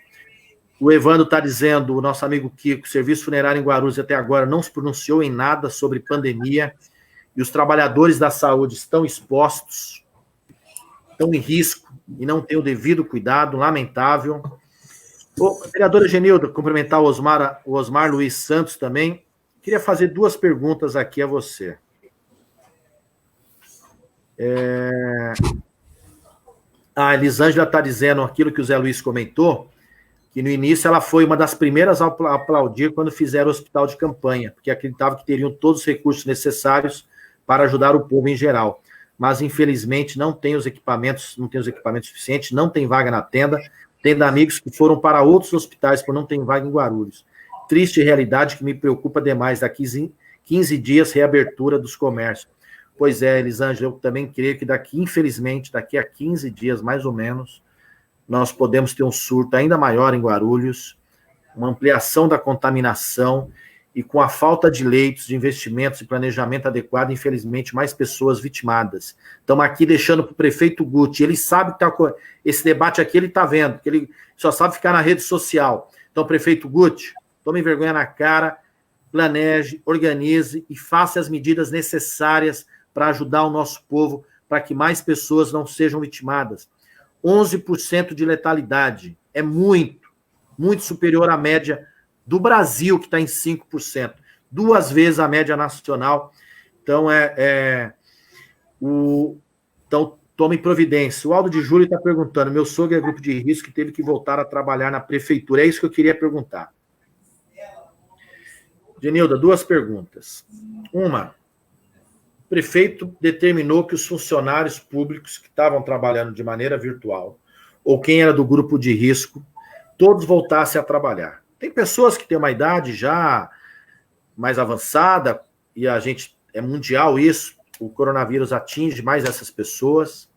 O Evandro está dizendo, o nosso amigo Kiko, o serviço funerário em Guarulhos até agora não se pronunciou em nada sobre pandemia, e os trabalhadores da saúde estão expostos, estão em risco e não têm o devido cuidado, lamentável. Vereadora Genilda, cumprimentar o Osmar Luiz Santos também. Queria fazer 2 perguntas aqui a você. A Elisângela está dizendo aquilo que o Zé Luiz comentou, que no início ela foi uma das primeiras a aplaudir quando fizeram o hospital de campanha, porque acreditava que teriam todos os recursos necessários para ajudar o povo em geral. Mas, infelizmente, não tem os equipamentos suficientes, não tem vaga na tenda, tem amigos que foram para outros hospitais por não ter vaga em Guarulhos. Triste realidade que me preocupa demais. Daqui 15 dias, reabertura dos comércios. Pois é, Elisângela, eu também creio que infelizmente, daqui a 15 dias, mais ou menos, nós podemos ter um surto ainda maior em Guarulhos, uma ampliação da contaminação, e com a falta de leitos, de investimentos e planejamento adequado, infelizmente, mais pessoas vitimadas. Estamos aqui deixando para o prefeito Guti, ele sabe que esse debate aqui ele está vendo, porque ele só sabe ficar na rede social. Então, prefeito Guti, tome vergonha na cara, planeje, organize e faça as medidas necessárias para ajudar o nosso povo, para que mais pessoas não sejam vitimadas. 11% de letalidade é muito superior à média do Brasil, que está em 5%, 2 vezes a média nacional. Então, então tome providência. O Aldo de Júlio está perguntando, meu sogro é grupo de risco que teve que voltar a trabalhar na prefeitura. É isso que eu queria perguntar. Genilda, 2 perguntas. Uma, o prefeito determinou que os funcionários públicos que estavam trabalhando de maneira virtual, ou quem era do grupo de risco, todos voltassem a trabalhar. Tem pessoas que têm uma idade já mais avançada, e é mundial isso, o coronavírus atinge mais essas pessoas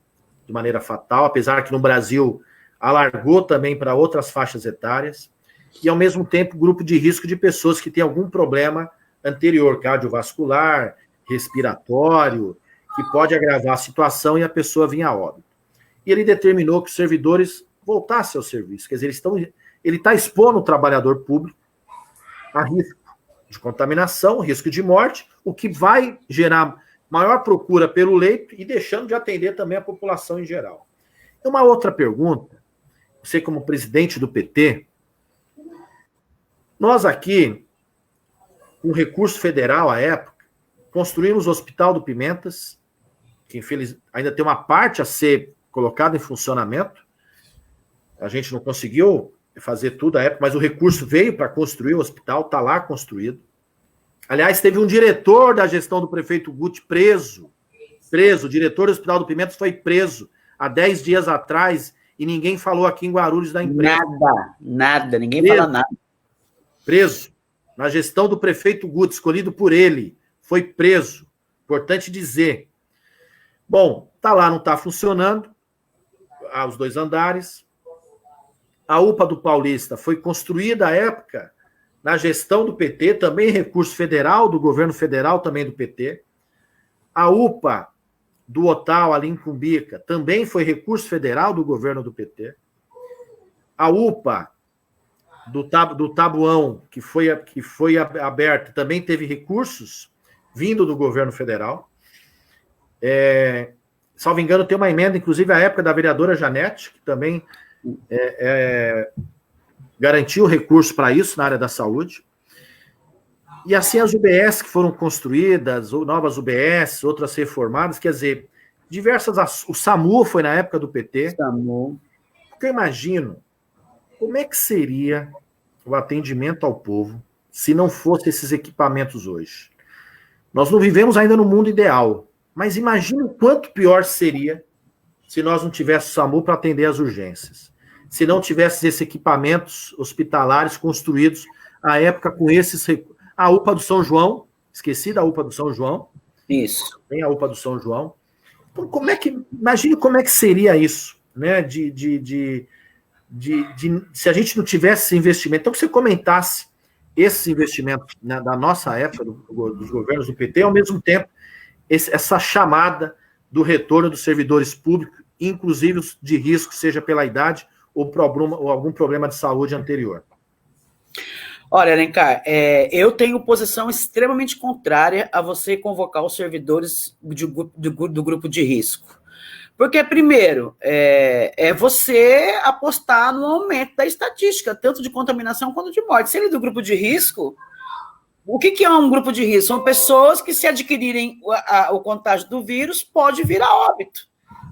de maneira fatal, apesar que no Brasil alargou também para outras faixas etárias, e ao mesmo tempo grupo de risco de pessoas que têm algum problema anterior, cardiovascular, respiratório, que pode agravar a situação e a pessoa vir a óbito. E ele determinou que os servidores voltassem ao serviço, quer dizer, ele está expondo o trabalhador público a risco de contaminação, risco de morte, o que vai gerar maior procura pelo leito e deixando de atender também a população em geral. E uma outra pergunta, você como presidente do PT, nós aqui, com recurso federal à época, construímos o Hospital do Pimentas, que ainda tem uma parte a ser colocada em funcionamento, a gente não conseguiu fazer tudo à época, mas o recurso veio para construir o hospital, está lá construído. Aliás, teve um diretor da gestão do prefeito Guti preso Preso. O diretor do Hospital do Pimenta foi preso há 10 dias atrás e ninguém falou aqui em Guarulhos da empresa. Nada. Ninguém Preso. fala nada. Preso. Na gestão do prefeito Guto, escolhido por ele. Foi preso. Importante dizer. Bom, tá lá, não está funcionando. Os 2 andares. A UPA do Paulista foi construída à época na gestão do PT, também recurso federal, do governo federal, também do PT. A UPA do Hotal, ali em Cumbica, também foi recurso federal do governo do PT. A UPA do Tabuão, que foi aberta, também teve recursos vindo do governo federal. Salvo engano, tem uma emenda, inclusive, à época da vereadora Janete, que também garantiu recurso para isso na área da saúde. E assim as UBS que foram construídas, ou novas UBS, outras reformadas, quer dizer, diversas. O SAMU foi na época do PT. SAMU. Porque eu imagino como é que seria o atendimento ao povo se não fosse esses equipamentos hoje. Nós não vivemos ainda no mundo ideal, mas imagina o quanto pior seria se nós não tivéssemos o SAMU para atender as urgências. Se não tivesse esses equipamentos hospitalares construídos à época com esses recursos. A UPA do São João, esqueci da UPA do São João. Isso. Tem a UPA do São João. Então, imagine como é que seria isso, né? Se a gente não tivesse esse investimento. Então, que você comentasse esses investimentos, né, da nossa época, dos governos do PT, ao mesmo tempo, essa chamada do retorno dos servidores públicos, inclusive os de risco, seja pela idade ou algum problema de saúde anterior. Olha, Alencar, eu tenho posição extremamente contrária a você convocar os servidores do grupo de risco. Porque, primeiro, é você apostar no aumento da estatística, tanto de contaminação quanto de morte. Se ele é do grupo de risco, o que é um grupo de risco? São pessoas que, se adquirirem o contágio do vírus, pode vir a óbito.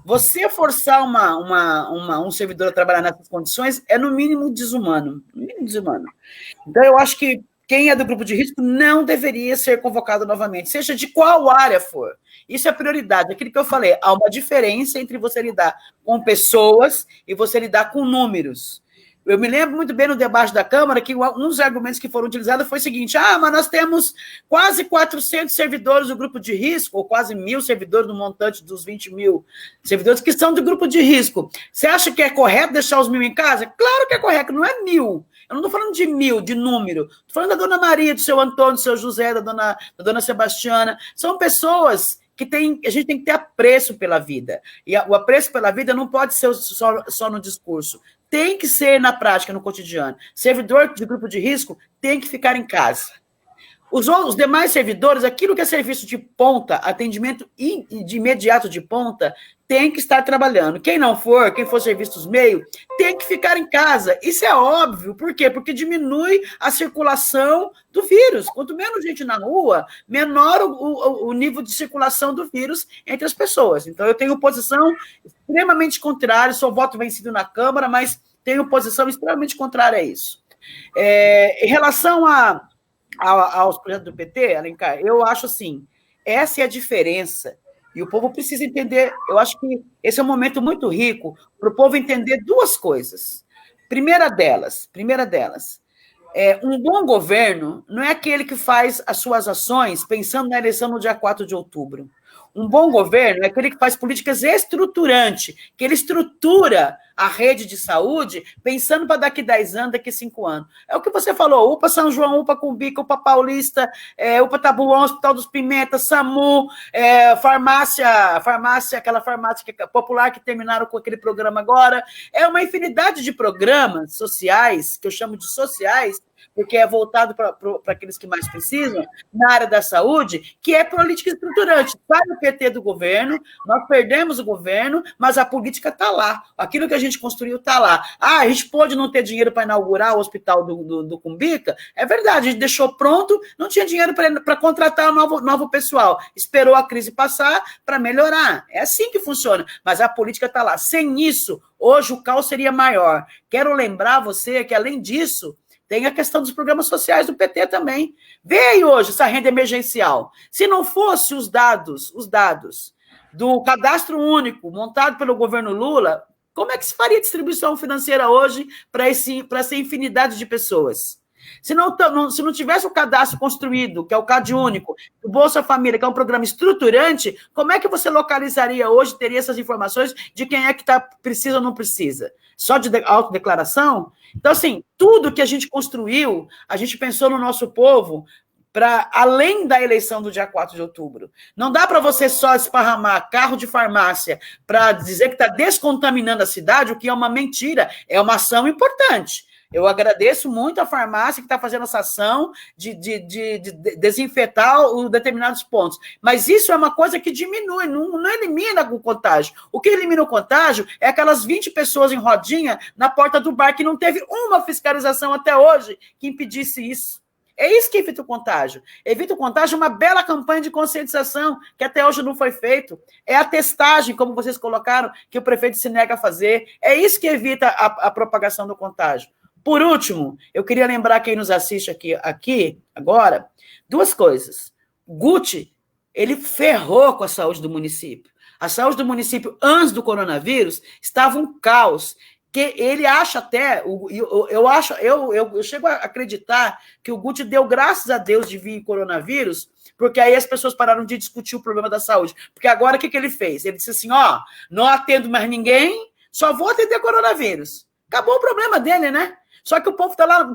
Você forçar um servidor a trabalhar nessas condições é, no mínimo, desumano. Então, eu acho que quem é do grupo de risco não deveria ser convocado novamente, seja de qual área for. Isso é prioridade. Aquilo que eu falei, há uma diferença entre você lidar com pessoas e você lidar com números. Eu me lembro muito bem no debate da Câmara que um dos argumentos que foram utilizados foi o seguinte: mas nós temos quase 400 servidores do grupo de risco, ou quase 1.000 servidores no montante dos 20.000 servidores que são do grupo de risco. Você acha que é correto deixar os 1.000 em casa? Claro que é correto, não é 1.000. Eu não estou falando de 1.000, de número. Estou falando da dona Maria, do seu Antônio, do seu José, da dona Sebastiana. São pessoas que a gente tem que ter apreço pela vida. E o apreço pela vida não pode ser só no discurso. Tem que ser na prática, no cotidiano. Servidor de grupo de risco tem que ficar em casa. Os demais servidores, aquilo que é serviço de ponta, atendimento de imediato de ponta, tem que estar trabalhando. Quem não for, quem for serviços meio, tem que ficar em casa. Isso é óbvio. Por quê? Porque diminui a circulação do vírus. Quanto menos gente na rua, menor o nível de circulação do vírus entre as pessoas. Então, eu tenho posição extremamente contrária, sou voto vencido na Câmara, mas tenho posição extremamente contrária a isso. Em relação aos projetos do PT, Alencar, eu acho assim, essa é a diferença, e o povo precisa entender. Eu acho que esse é um momento muito rico para o povo entender duas coisas. Primeira delas, um bom governo não é aquele que faz as suas ações pensando na eleição no dia 4 de outubro. Um bom governo é aquele que faz políticas estruturantes, que ele estrutura a rede de saúde pensando para daqui 10 anos, daqui 5 anos. É o que você falou, UPA São João, UPA Cumbica, UPA Paulista, UPA Tabuão, Hospital dos Pimentas, SAMU, farmácia, aquela farmácia popular que terminaram com aquele programa agora. É uma infinidade de programas sociais, que eu chamo de sociais, porque é voltado para aqueles que mais precisam, na área da saúde, que é política estruturante. Sai o PT do governo, nós perdemos o governo, mas a política está lá. Aquilo que a gente construiu está lá. A gente pôde não ter dinheiro para inaugurar o hospital do Cumbica? É verdade, a gente deixou pronto, não tinha dinheiro para contratar novo pessoal. Esperou a crise passar para melhorar. É assim que funciona, mas a política está lá. Sem isso, hoje o caos seria maior. Quero lembrar você que, além disso, tem a questão dos programas sociais do PT também. Vê aí hoje essa renda emergencial. Se não fosse os dados do cadastro único montado pelo governo Lula, como é que se faria distribuição financeira hoje para essa infinidade de pessoas? Se não tivesse o cadastro construído, que é o CAD único, o Bolsa Família, que é um programa estruturante, como é que você localizaria hoje, teria essas informações de quem é que precisa ou não precisa? Só de autodeclaração? Então, assim, tudo que a gente construiu, a gente pensou no nosso povo para além da eleição do dia 4 de outubro. Não dá para você só esparramar carro de farmácia para dizer que está descontaminando a cidade, o que é uma mentira, é uma ação importante. Eu agradeço muito a farmácia que está fazendo essa ação de desinfetar os determinados pontos. Mas isso é uma coisa que diminui, não elimina o contágio. O que elimina o contágio é aquelas 20 pessoas em rodinha na porta do bar que não teve uma fiscalização até hoje que impedisse isso. É isso que evita o contágio. Evita o contágio uma bela campanha de conscientização que até hoje não foi feito. É a testagem, como vocês colocaram, que o prefeito se nega a fazer. É isso que evita a propagação do contágio. Por último, eu queria lembrar quem nos assiste aqui agora, duas coisas. Guti, ele ferrou com a saúde do município. A saúde do município, antes do coronavírus, estava um caos, que ele acha até, eu chego a acreditar que o Guti deu graças a Deus de vir coronavírus, porque aí as pessoas pararam de discutir o problema da saúde. Porque agora, o que ele fez? Ele disse assim, não atendo mais ninguém, só vou atender coronavírus. Acabou o problema dele, né? Só que o povo está lá,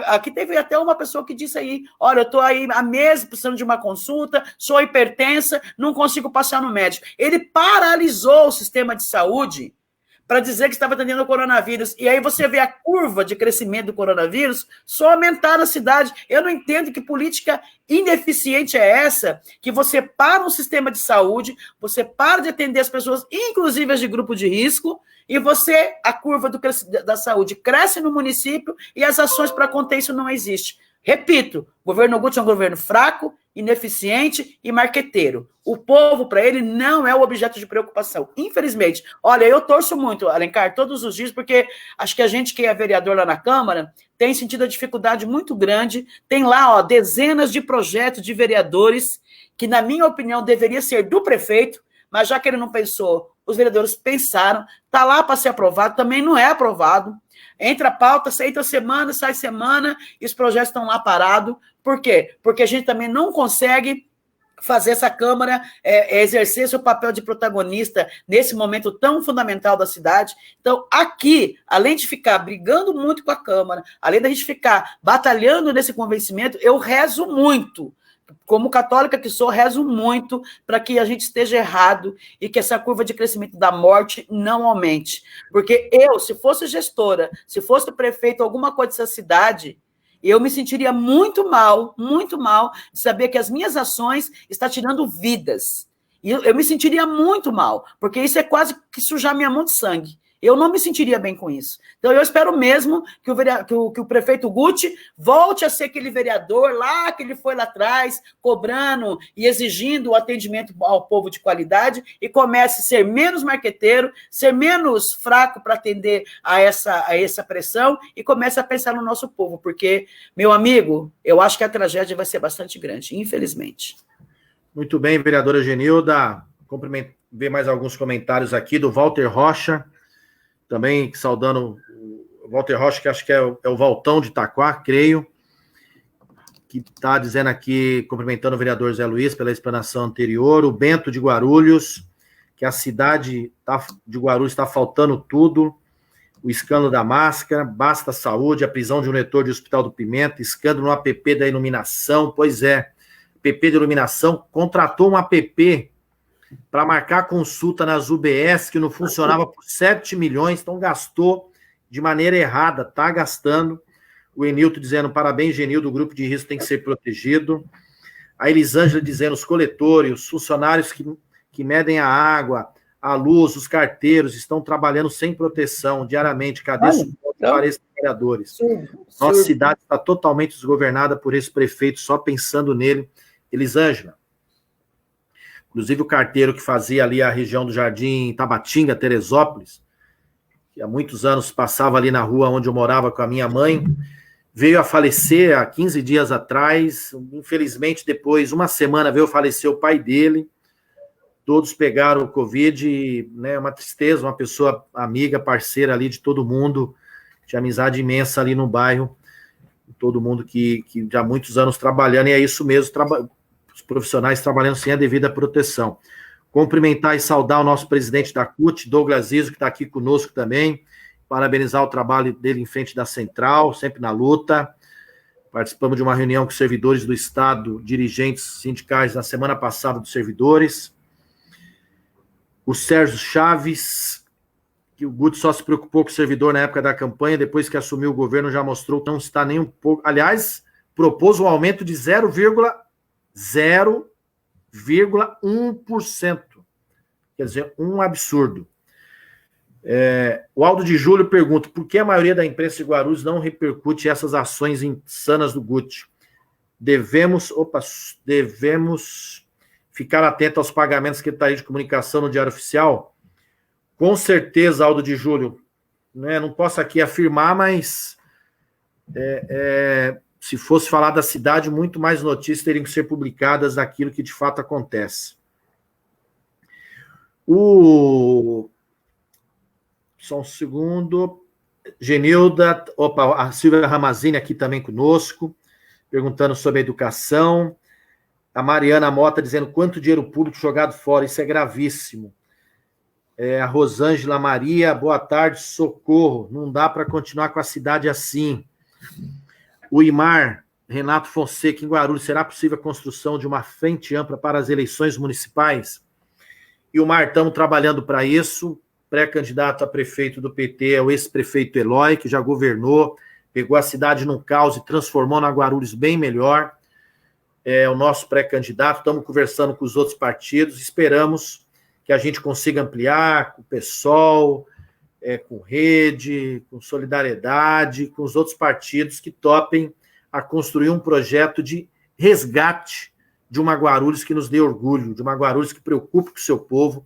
aqui teve até uma pessoa que disse aí, olha, eu estou aí há meses precisando de uma consulta, sou hipertensa, não consigo passar no médico. Ele paralisou o sistema de saúde para dizer que estava atendendo o coronavírus. E aí você vê a curva de crescimento do coronavírus só aumentar na cidade. Eu não entendo que política ineficiente é essa, que você para um sistema de saúde, você para de atender as pessoas, inclusive as de grupo de risco, e a curva da saúde cresce no município e as ações para conter isso não existem. Repito, o governo Guti é um governo fraco, ineficiente e marqueteiro. O povo, para ele, não é o objeto de preocupação. Infelizmente. Olha, eu torço muito, Alencar, todos os dias, porque acho que a gente que é vereador lá na Câmara tem sentido a dificuldade muito grande. Tem lá, dezenas de projetos de vereadores que, na minha opinião, deveria ser do prefeito, mas já que ele não pensou, os vereadores pensaram, está lá para ser aprovado, também não é aprovado. Entra a pauta, entra semana, sai semana, e os projetos estão lá parados. Por quê? Porque a gente também não consegue fazer essa Câmara exercer seu papel de protagonista nesse momento tão fundamental da cidade. Então, aqui, além de ficar brigando muito com a Câmara, além da gente ficar batalhando nesse convencimento, eu rezo muito. Como católica que sou, rezo muito para que a gente esteja errado e que essa curva de crescimento da morte não aumente. Porque eu, se fosse gestora, se fosse prefeito, alguma coisa dessa cidade, eu me sentiria muito mal de saber que as minhas ações estão tirando vidas. E eu me sentiria muito mal, porque isso é quase que sujar minha mão de sangue. Eu não me sentiria bem com isso. Então, eu espero mesmo que o prefeito Guti volte a ser aquele vereador lá que ele foi lá atrás, cobrando e exigindo o atendimento ao povo de qualidade e comece a ser menos marqueteiro, ser menos fraco para atender a essa pressão e comece a pensar no nosso povo, porque, meu amigo, eu acho que a tragédia vai ser bastante grande, infelizmente. Muito bem, vereadora Genilda. Ver mais alguns comentários aqui do Walter Rocha, também saudando o Walter Rocha, que acho que é o Valtão de Itaquá, creio, que está dizendo aqui, cumprimentando o vereador Zé Luiz pela explanação anterior, o Bento de Guarulhos, que a cidade de Guarulhos está faltando tudo, o escândalo da máscara, basta saúde, a prisão de um leitor de Hospital do Pimenta, escândalo no app da iluminação, pois é, app da iluminação contratou um app para marcar consulta nas UBS, que não funcionava por 7 milhões, então gastou de maneira errada, está gastando. O Enilton dizendo, parabéns, Genildo, o grupo de risco tem que ser protegido. A Elisângela dizendo, os coletores, os funcionários que medem a água, a luz, os carteiros, estão trabalhando sem proteção diariamente. Cadê o suporte para esses trabalhadores? Nossa cidade está totalmente desgovernada por esse prefeito, só pensando nele. Elisângela, inclusive o carteiro que fazia ali a região do Jardim Tabatinga, Teresópolis, que há muitos anos passava ali na rua onde eu morava com a minha mãe, veio a falecer há 15 dias atrás, infelizmente depois, uma semana, veio a falecer o pai dele, todos pegaram o Covid, e, né, uma tristeza, uma pessoa amiga, parceira ali de todo mundo, de amizade imensa ali no bairro, todo mundo que já há muitos anos trabalhando, e é isso mesmo, os profissionais trabalhando sem a devida proteção. Cumprimentar e saudar o nosso presidente da CUT, Douglas Iso, que está aqui conosco também, parabenizar o trabalho dele em frente da Central, sempre na luta. Participamos de uma reunião com servidores do Estado, dirigentes sindicais, na semana passada dos servidores. O Sérgio Chaves, que o Guti só se preocupou com o servidor na época da campanha, depois que assumiu o governo já mostrou que não está nem um pouco... Aliás, propôs um aumento de 0,1%. Quer dizer, um absurdo. O Aldo de Júlio pergunta por que a maioria da imprensa de Guarulhos não repercute essas ações insanas do Guti. Devemos ficar atento aos pagamentos da Secretaria de Comunicação no Diário Oficial? Com certeza, Aldo de Júlio. Né, não posso aqui afirmar, mas se fosse falar da cidade, muito mais notícias teriam que ser publicadas daquilo que de fato acontece. Só um segundo. Genilda, a Silvia Ramazini aqui também conosco, perguntando sobre a educação. A Mariana Mota dizendo quanto dinheiro público jogado fora, isso é gravíssimo. A Rosângela Maria, boa tarde, socorro, não dá para continuar com a cidade assim. O Imar, Renato Fonseca, em Guarulhos, será possível a construção de uma frente ampla para as eleições municipais? E o Mar, estamos trabalhando para isso. Pré-candidato a prefeito do PT é o ex-prefeito Eloy, que já governou, pegou a cidade num caos e transformou na Guarulhos bem melhor. É o nosso pré-candidato, estamos conversando com os outros partidos, esperamos que a gente consiga ampliar com o PSOL, com Rede, com Solidariedade, com os outros partidos que topem a construir um projeto de resgate de uma Guarulhos que nos dê orgulho, de uma Guarulhos que preocupe com o seu povo,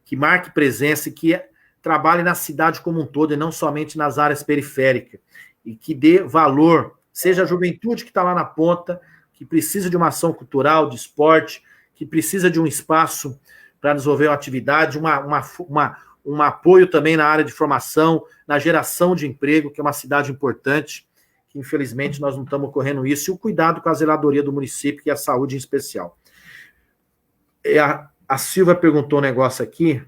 que marque presença e que trabalhe na cidade como um todo e não somente nas áreas periféricas, e que dê valor, seja a juventude que está lá na ponta, que precisa de uma ação cultural, de esporte, que precisa de um espaço para desenvolver uma atividade, um apoio também na área de formação, na geração de emprego, que é uma cidade importante, que infelizmente nós não estamos ocorrendo isso, e o cuidado com a zeladoria do município, e a saúde em especial. A Silvia perguntou um negócio aqui.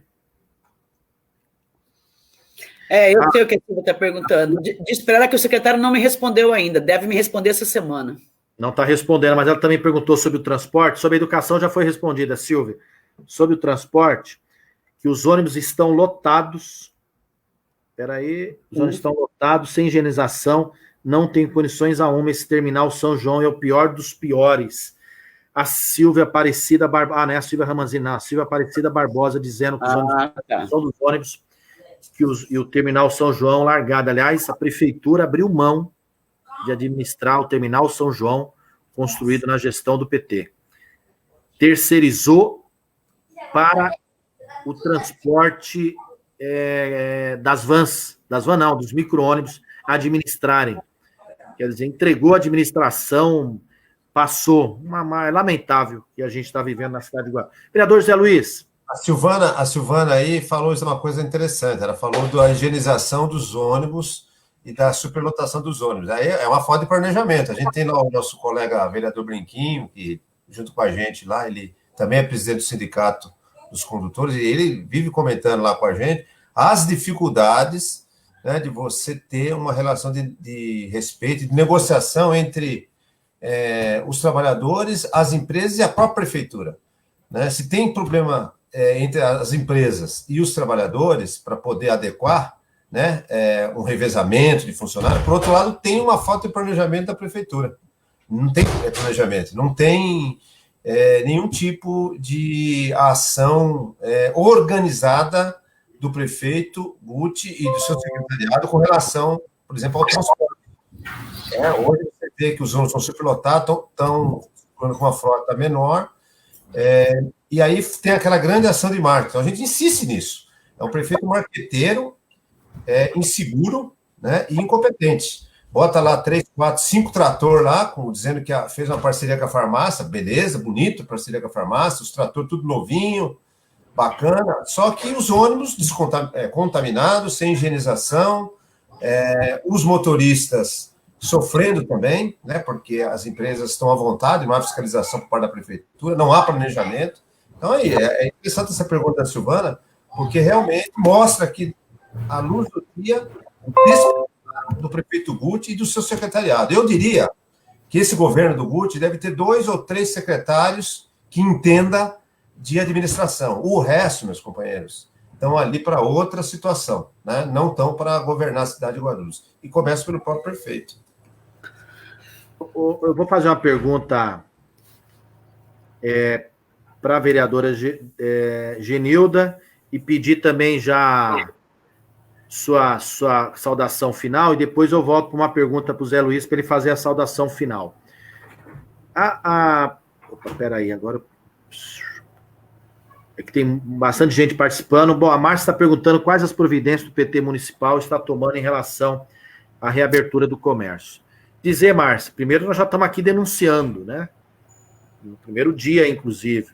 Eu sei o que a Silvia está perguntando. Diz para ela que o secretário não me respondeu ainda, deve me responder essa semana. Não está respondendo, mas ela também perguntou sobre o transporte. Sobre a educação já foi respondida, Silvia. Sobre o transporte, que os ônibus estão lotados. Os ônibus estão lotados, sem higienização, não tem condições a esse terminal São João é o pior dos piores. A Silvia Aparecida Barbosa, a Silvia Ramazina, a Silvia Aparecida Barbosa dizendo que os ônibus são dos ônibus e o terminal São João largado. Aliás, a prefeitura abriu mão de administrar o terminal São João, construído na gestão do PT. Terceirizou para o transporte dos micro-ônibus administrarem. Quer dizer, entregou a administração, passou. É lamentável que a gente está vivendo na cidade de Guarulhos. Vereador Zé Luiz. A Silvana aí falou uma coisa interessante. Ela falou da higienização dos ônibus e da superlotação dos ônibus. Aí é uma falta de planejamento. A gente tem lá o nosso colega vereador Brinquinho, que junto com a gente lá, ele também é presidente do sindicato dos condutores, e ele vive comentando lá com a gente as dificuldades, né, de você ter uma relação de respeito, de negociação entre os trabalhadores, as empresas e a própria prefeitura. Né? Se tem problema entre as empresas e os trabalhadores para poder adequar, né, um revezamento de funcionário, por outro lado, tem uma falta de planejamento da prefeitura. Não tem planejamento, não tem nenhum tipo de ação organizada do prefeito Guti e do seu secretariado com relação, por exemplo, ao transporte. Hoje você vê que os ônibus são superlotados, estão com uma frota menor, e aí tem aquela grande ação de marketing. Então, a gente insiste nisso. É um prefeito marqueteiro, inseguro, né, e incompetente. Bota lá 3, 4, 5 trator lá, dizendo que fez uma parceria com a farmácia, beleza, bonito, parceria com a farmácia, os tratores tudo novinho, bacana, só que os ônibus contaminados, sem higienização, os motoristas sofrendo também, né, porque as empresas estão à vontade, não há fiscalização por parte da prefeitura, não há planejamento. Então, aí, é interessante essa pergunta da Silvana, porque realmente mostra que, à luz do dia, do prefeito Guti e do seu secretariado. Eu diria que esse governo do Guti deve ter 2 ou 3 secretários que entenda de administração. O resto, meus companheiros, estão ali para outra situação, né? Não estão para governar a cidade de Guarulhos. E começa pelo próprio prefeito. Eu vou fazer uma pergunta para a vereadora Genilda e pedir também já sua saudação final, e depois eu volto para uma pergunta para o Zé Luiz para ele fazer a saudação final. Opa, peraí, agora... É que tem bastante gente participando. Bom, a Márcia está perguntando quais as providências do PT municipal está tomando em relação à reabertura do comércio. Dizer, Márcia, primeiro nós já estamos aqui denunciando, né? No primeiro dia, inclusive,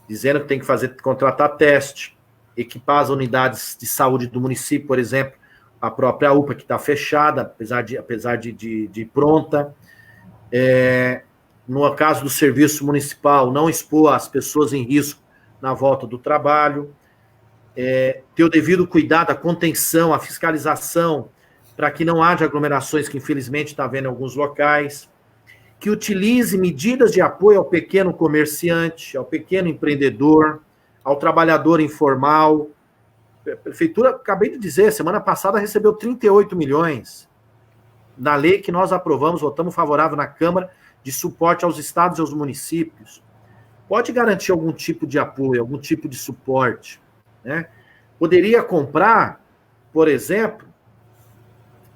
dizendo que tem que contratar teste, equipar as unidades de saúde do município, por exemplo, a própria UPA que está fechada, apesar de pronta. No caso do serviço municipal, não expor as pessoas em risco na volta do trabalho, ter o devido cuidado, a contenção, a fiscalização, para que não haja aglomerações que infelizmente está havendo em alguns locais, que utilize medidas de apoio ao pequeno comerciante, ao pequeno empreendedor, ao trabalhador informal. A prefeitura, acabei de dizer, semana passada recebeu 38 milhões na lei que nós aprovamos, votamos favorável na Câmara, de suporte aos estados e aos municípios. Pode garantir algum tipo de apoio, algum tipo de suporte, né? Poderia comprar, por exemplo,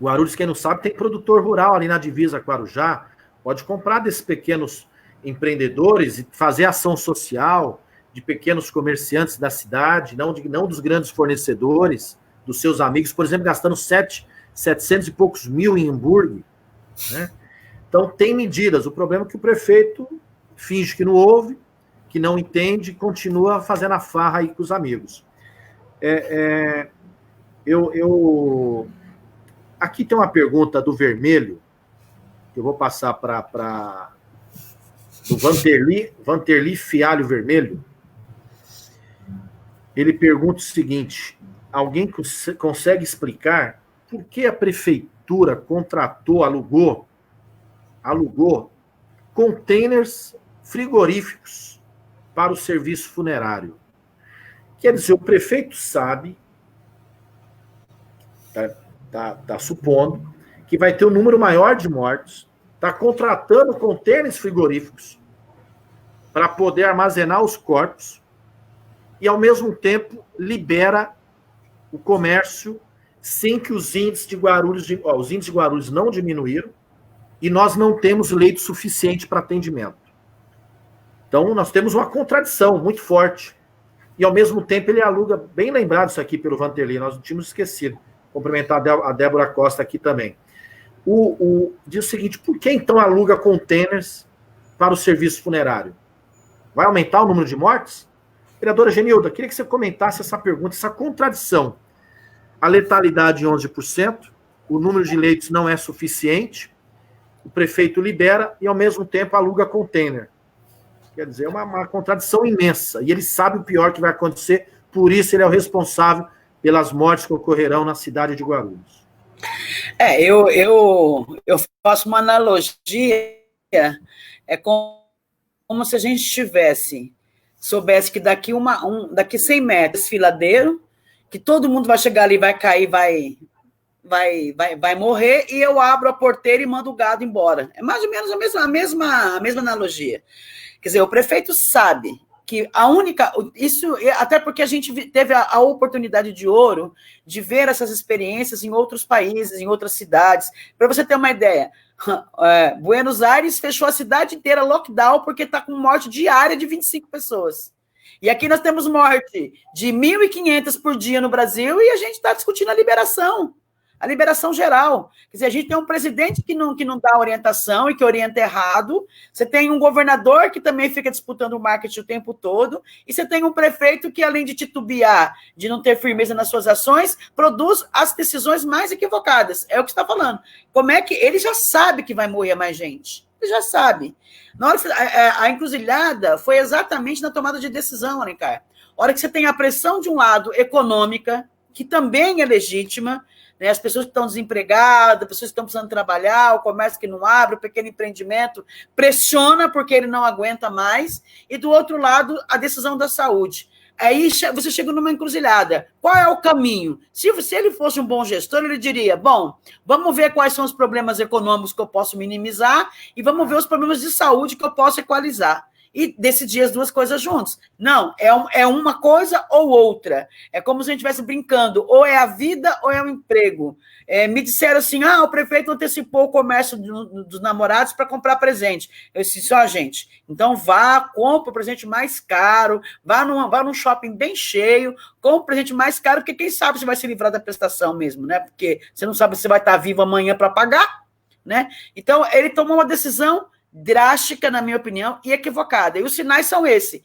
Guarulhos, quem não sabe, tem produtor rural ali na divisa com Guarujá, pode comprar desses pequenos empreendedores e fazer ação social de pequenos comerciantes da cidade, não dos grandes fornecedores, dos seus amigos, por exemplo, gastando 700 e poucos mil em hambúrguer, né? Então, tem medidas. O problema é que o prefeito finge que não ouve, que não entende, continua fazendo a farra aí com os amigos. Aqui tem uma pergunta do Vermelho, que eu vou passar para do Vanterli Fialho Vermelho. Ele pergunta o seguinte: alguém consegue explicar por que a prefeitura alugou containers frigoríficos para o serviço funerário? Quer dizer, o prefeito sabe, está supondo, que vai ter um número maior de mortos, está contratando containers frigoríficos para poder armazenar os corpos e, ao mesmo tempo, libera o comércio sem que os índices de Guarulhos não diminuíram e nós não temos leito suficiente para atendimento. Então, nós temos uma contradição muito forte. E, ao mesmo tempo, ele aluga, bem lembrado isso aqui pelo Vanterli, nós não tínhamos esquecido. Cumprimentar a Débora Costa aqui também. Diz o seguinte: por que, então, aluga containers para o serviço funerário? Vai aumentar o número de mortes? Vereadora Genilda, queria que você comentasse essa pergunta, essa contradição. A letalidade de 11%, o número de leitos não é suficiente, o prefeito libera e, ao mesmo tempo, aluga container. Quer dizer, é uma contradição imensa. E ele sabe o pior que vai acontecer, por isso ele é o responsável pelas mortes que ocorrerão na cidade de Guarulhos. Eu faço uma analogia, como se a gente soubesse que daqui 100 metros, desfiladeiro, que todo mundo vai chegar ali, vai cair, vai morrer, e eu abro a porteira e mando o gado embora. É mais ou menos a mesma analogia. Quer dizer, o prefeito sabe que isso, até porque a gente teve a oportunidade de ouro de ver essas experiências em outros países, em outras cidades. Para você ter uma ideia, Buenos Aires fechou a cidade inteira lockdown porque está com morte diária de 25 pessoas. E aqui nós temos morte de 1.500 por dia no Brasil e a gente está discutindo a liberação. A liberação geral. Quer dizer, a gente tem um presidente que não dá orientação e que orienta errado, você tem um governador que também fica disputando o marketing o tempo todo, e você tem um prefeito que, além de titubear, de não ter firmeza nas suas ações, produz as decisões mais equivocadas. É o que você está falando. Como é que... Ele já sabe que vai morrer mais gente. Ele já sabe. Na hora que a encruzilhada foi exatamente na tomada de decisão, Alencar. A hora que você tem a pressão de um lado econômica, que também é legítima, né? As pessoas que estão desempregadas, as pessoas que estão precisando trabalhar, o comércio que não abre, o pequeno empreendimento, pressiona porque ele não aguenta mais, e do outro lado, a decisão da saúde. Aí você chega numa encruzilhada. Qual é o caminho? Se ele fosse um bom gestor, ele diria, bom, vamos ver quais são os problemas econômicos que eu posso minimizar e vamos ver os problemas de saúde que eu posso equalizar. E decidir as duas coisas juntos. Não, é uma coisa ou outra. É como se a gente estivesse brincando, ou é a vida ou é o emprego. Me disseram assim, o prefeito antecipou o comércio dos namorados para comprar presente. Eu disse, gente, então vá, compre o presente mais caro, vá num shopping bem cheio, compre o presente mais caro, porque quem sabe você vai se livrar da prestação mesmo, né? Porque você não sabe se vai estar vivo amanhã para pagar, né? Então, ele tomou uma decisão drástica, na minha opinião, e equivocada. E os sinais são esses.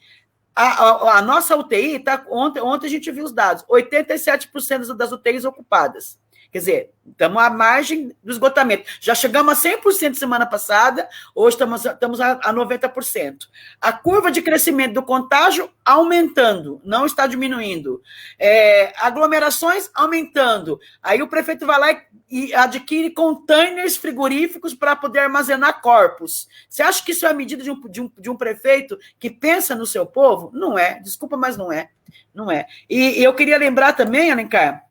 A nossa UTI, ontem a gente viu os dados, 87% das UTIs ocupadas. Quer dizer, estamos à margem do esgotamento. Já chegamos a 100% semana passada, hoje estamos a 90%. A curva de crescimento do contágio aumentando, não está diminuindo. Aglomerações aumentando. Aí o prefeito vai lá e adquire containers frigoríficos para poder armazenar corpos. Você acha que isso é a medida de um prefeito que pensa no seu povo? Não é. Desculpa, mas não é. Não é. E eu queria lembrar também, Alencar,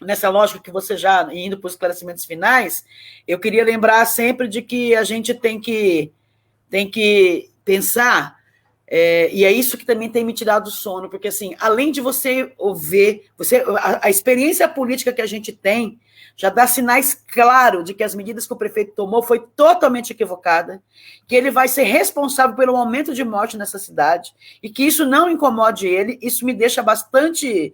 nessa lógica que você já, indo para os esclarecimentos finais, eu queria lembrar sempre de que a gente tem que pensar, e é isso que também tem me tirado do sono, porque, assim, além de você ouvir, a experiência política que a gente tem já dá sinais claros de que as medidas que o prefeito tomou foi totalmente equivocada, que ele vai ser responsável pelo aumento de morte nessa cidade, e que isso não incomode ele. Isso me deixa bastante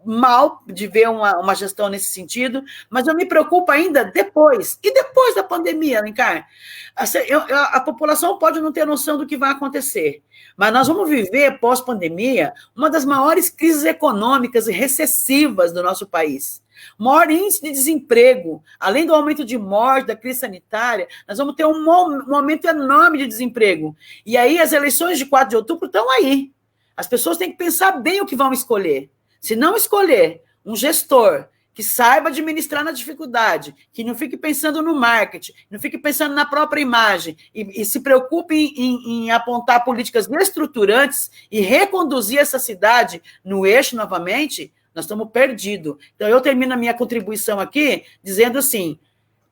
mal de ver uma gestão nesse sentido, mas eu me preocupo ainda depois. E depois da pandemia, Alencar? A população pode não ter noção do que vai acontecer, mas nós vamos viver, pós-pandemia, uma das maiores crises econômicas e recessivas do nosso país. Maior índice de desemprego, além do aumento de morte, da crise sanitária, nós vamos ter um aumento enorme de desemprego. E aí as eleições de 4 de outubro estão aí. As pessoas têm que pensar bem o que vão escolher. Se não escolher um gestor que saiba administrar na dificuldade, que não fique pensando no marketing, não fique pensando na própria imagem e se preocupe em apontar políticas estruturantes e reconduzir essa cidade no eixo novamente, nós estamos perdidos. Então, eu termino a minha contribuição aqui dizendo assim,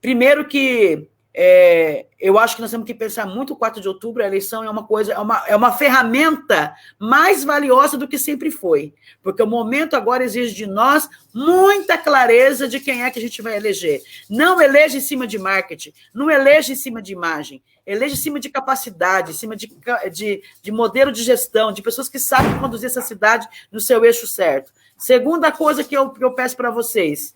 primeiro que eu acho que nós temos que pensar muito o 4 de outubro, a eleição é uma ferramenta mais valiosa do que sempre foi, porque o momento agora exige de nós muita clareza de quem é que a gente vai eleger. Não eleja em cima de marketing, não eleja em cima de imagem, eleja em cima de capacidade, em cima de modelo de gestão, de pessoas que sabem conduzir essa cidade no seu eixo certo. Segunda coisa que eu peço para vocês,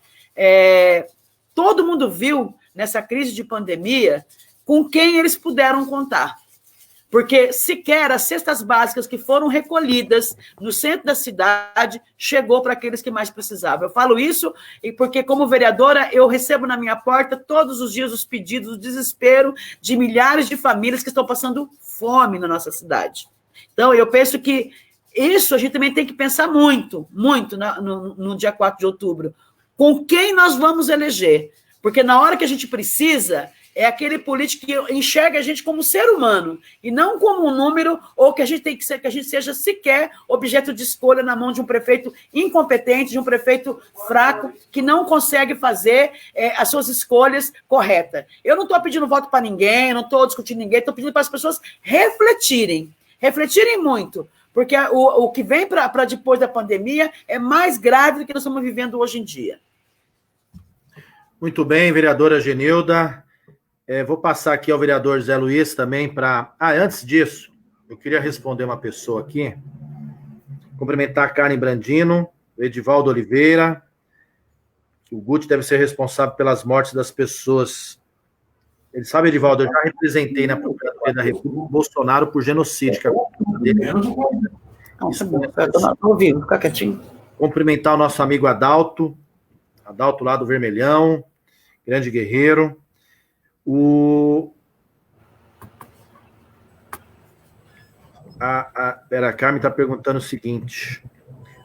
todo mundo viu nessa crise de pandemia, com quem eles puderam contar. Porque sequer as cestas básicas que foram recolhidas no centro da cidade chegou para aqueles que mais precisavam. Eu falo isso porque, como vereadora, eu recebo na minha porta todos os dias os pedidos, o desespero de milhares de famílias que estão passando fome na nossa cidade. Então, eu penso que isso a gente também tem que pensar muito, muito no dia 4 de outubro. Com quem nós vamos eleger? Porque na hora que a gente precisa, é aquele político que enxerga a gente como ser humano, e não como um número, ou que a gente tem que ser, que a gente seja sequer objeto de escolha na mão de um prefeito incompetente, de um prefeito fraco, que não consegue fazer as suas escolhas corretas. Eu não estou pedindo voto para ninguém, não estou discutindo ninguém, estou pedindo para as pessoas refletirem muito, porque o que vem para depois da pandemia é mais grave do que nós estamos vivendo hoje em dia. Muito bem, vereadora Genilda. Vou passar aqui ao vereador Zé Luiz também para... antes disso, eu queria responder uma pessoa aqui. Cumprimentar a Karen Brandino, o Edivaldo Oliveira, que o Guti deve ser responsável pelas mortes das pessoas. Ele sabe, Edivaldo, eu já representei na Procuradoria da República Bolsonaro por genocídio, que é a cultura dele. Não, ouvindo, fica quietinho. Cumprimentar o nosso amigo Adalto lá do Vermelhão, grande guerreiro. A Carmen está perguntando o seguinte.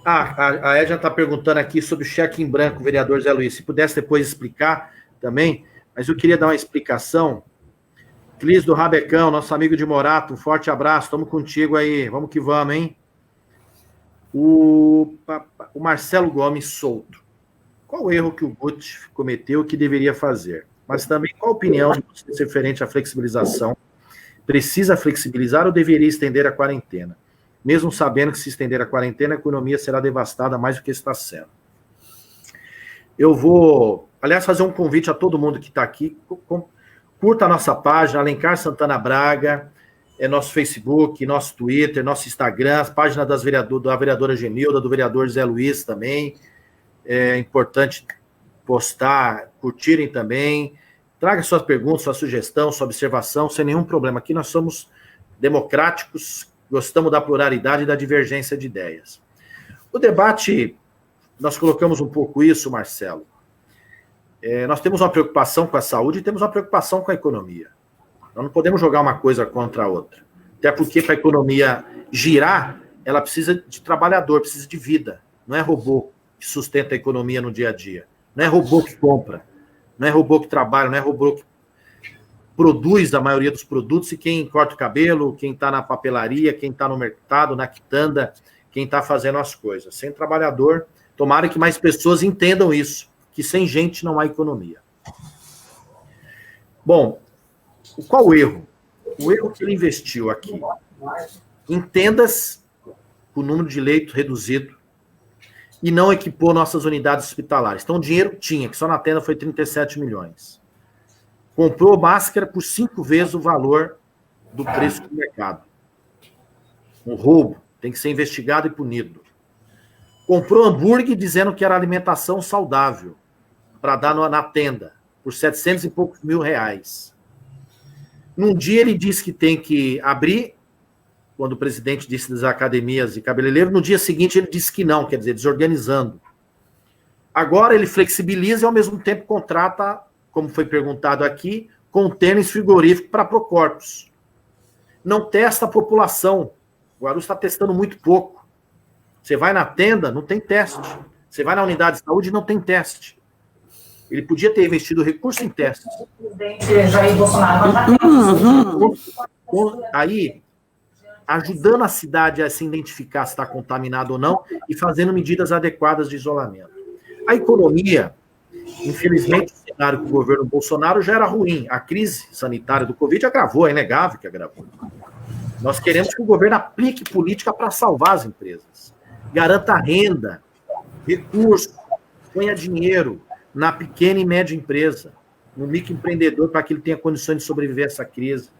A Edna está perguntando aqui sobre o cheque em branco, vereador Zé Luiz. Se pudesse depois explicar também, mas eu queria dar uma explicação. Clis do Rabecão, nosso amigo de Morato, um forte abraço, estamos contigo aí, vamos que vamos, hein? O Marcelo Gomes solto. Qual o erro que o Guti cometeu que deveria fazer? Mas também qual a opinião de você referente à flexibilização? Precisa flexibilizar ou deveria estender a quarentena? Mesmo sabendo que se estender a quarentena, a economia será devastada mais do que está sendo. Eu vou, aliás, fazer um convite a todo mundo que está aqui. Curta a nossa página, Alencar Santana Braga, nosso Facebook, nosso Twitter, nosso Instagram, as páginas da vereadora Genilda, do vereador Zé Luiz também. É importante postar, curtirem também. Traga suas perguntas, sua sugestão, sua observação, sem nenhum problema. Aqui nós somos democráticos, gostamos da pluralidade e da divergência de ideias. O debate, nós colocamos um pouco isso, Marcelo. Nós temos uma preocupação com a saúde e temos uma preocupação com a economia. Nós não podemos jogar uma coisa contra a outra. Até porque, para a economia girar, ela precisa de trabalhador, precisa de vida. Não é robô que sustenta a economia no dia a dia. Não é robô que compra. Não é robô que trabalha, não é robô que produz a maioria dos produtos, e quem corta o cabelo, quem está na papelaria, quem está no mercado, na quitanda, quem está fazendo as coisas. Sem trabalhador, tomara que mais pessoas entendam isso, que sem gente não há economia. Bom, qual o erro? O erro que ele investiu aqui em tendas, com o número de leitos reduzido, e não equipou nossas unidades hospitalares. Então, o dinheiro tinha, que só na tenda foi 37 milhões. Comprou máscara por 5 vezes o valor do preço do mercado. Um roubo, tem que ser investigado e punido. Comprou hambúrguer dizendo que era alimentação saudável, para dar na tenda, por 700 e poucos mil reais. Num dia ele disse que tem que abrir, quando o presidente disse das academias e cabeleireiros, no dia seguinte ele disse que não, quer dizer, desorganizando. Agora ele flexibiliza e ao mesmo tempo contrata, como foi perguntado aqui, contêineres frigoríficos para Procorpos. Não testa a população. O Guarulhos está testando muito pouco. Você vai na tenda, não tem teste. Você vai na unidade de saúde, não tem teste. Ele podia ter investido recurso em testes. Jair Bolsonaro. Aí, ajudando a cidade a se identificar se está contaminado ou não e fazendo medidas adequadas de isolamento. A economia, infelizmente, o cenário com o governo Bolsonaro já era ruim. A crise sanitária do Covid agravou, é inegável que agravou. Nós queremos que o governo aplique política para salvar as empresas. Garanta renda, recurso, ponha dinheiro na pequena e média empresa, no microempreendedor, para que ele tenha condições de sobreviver a essa crise.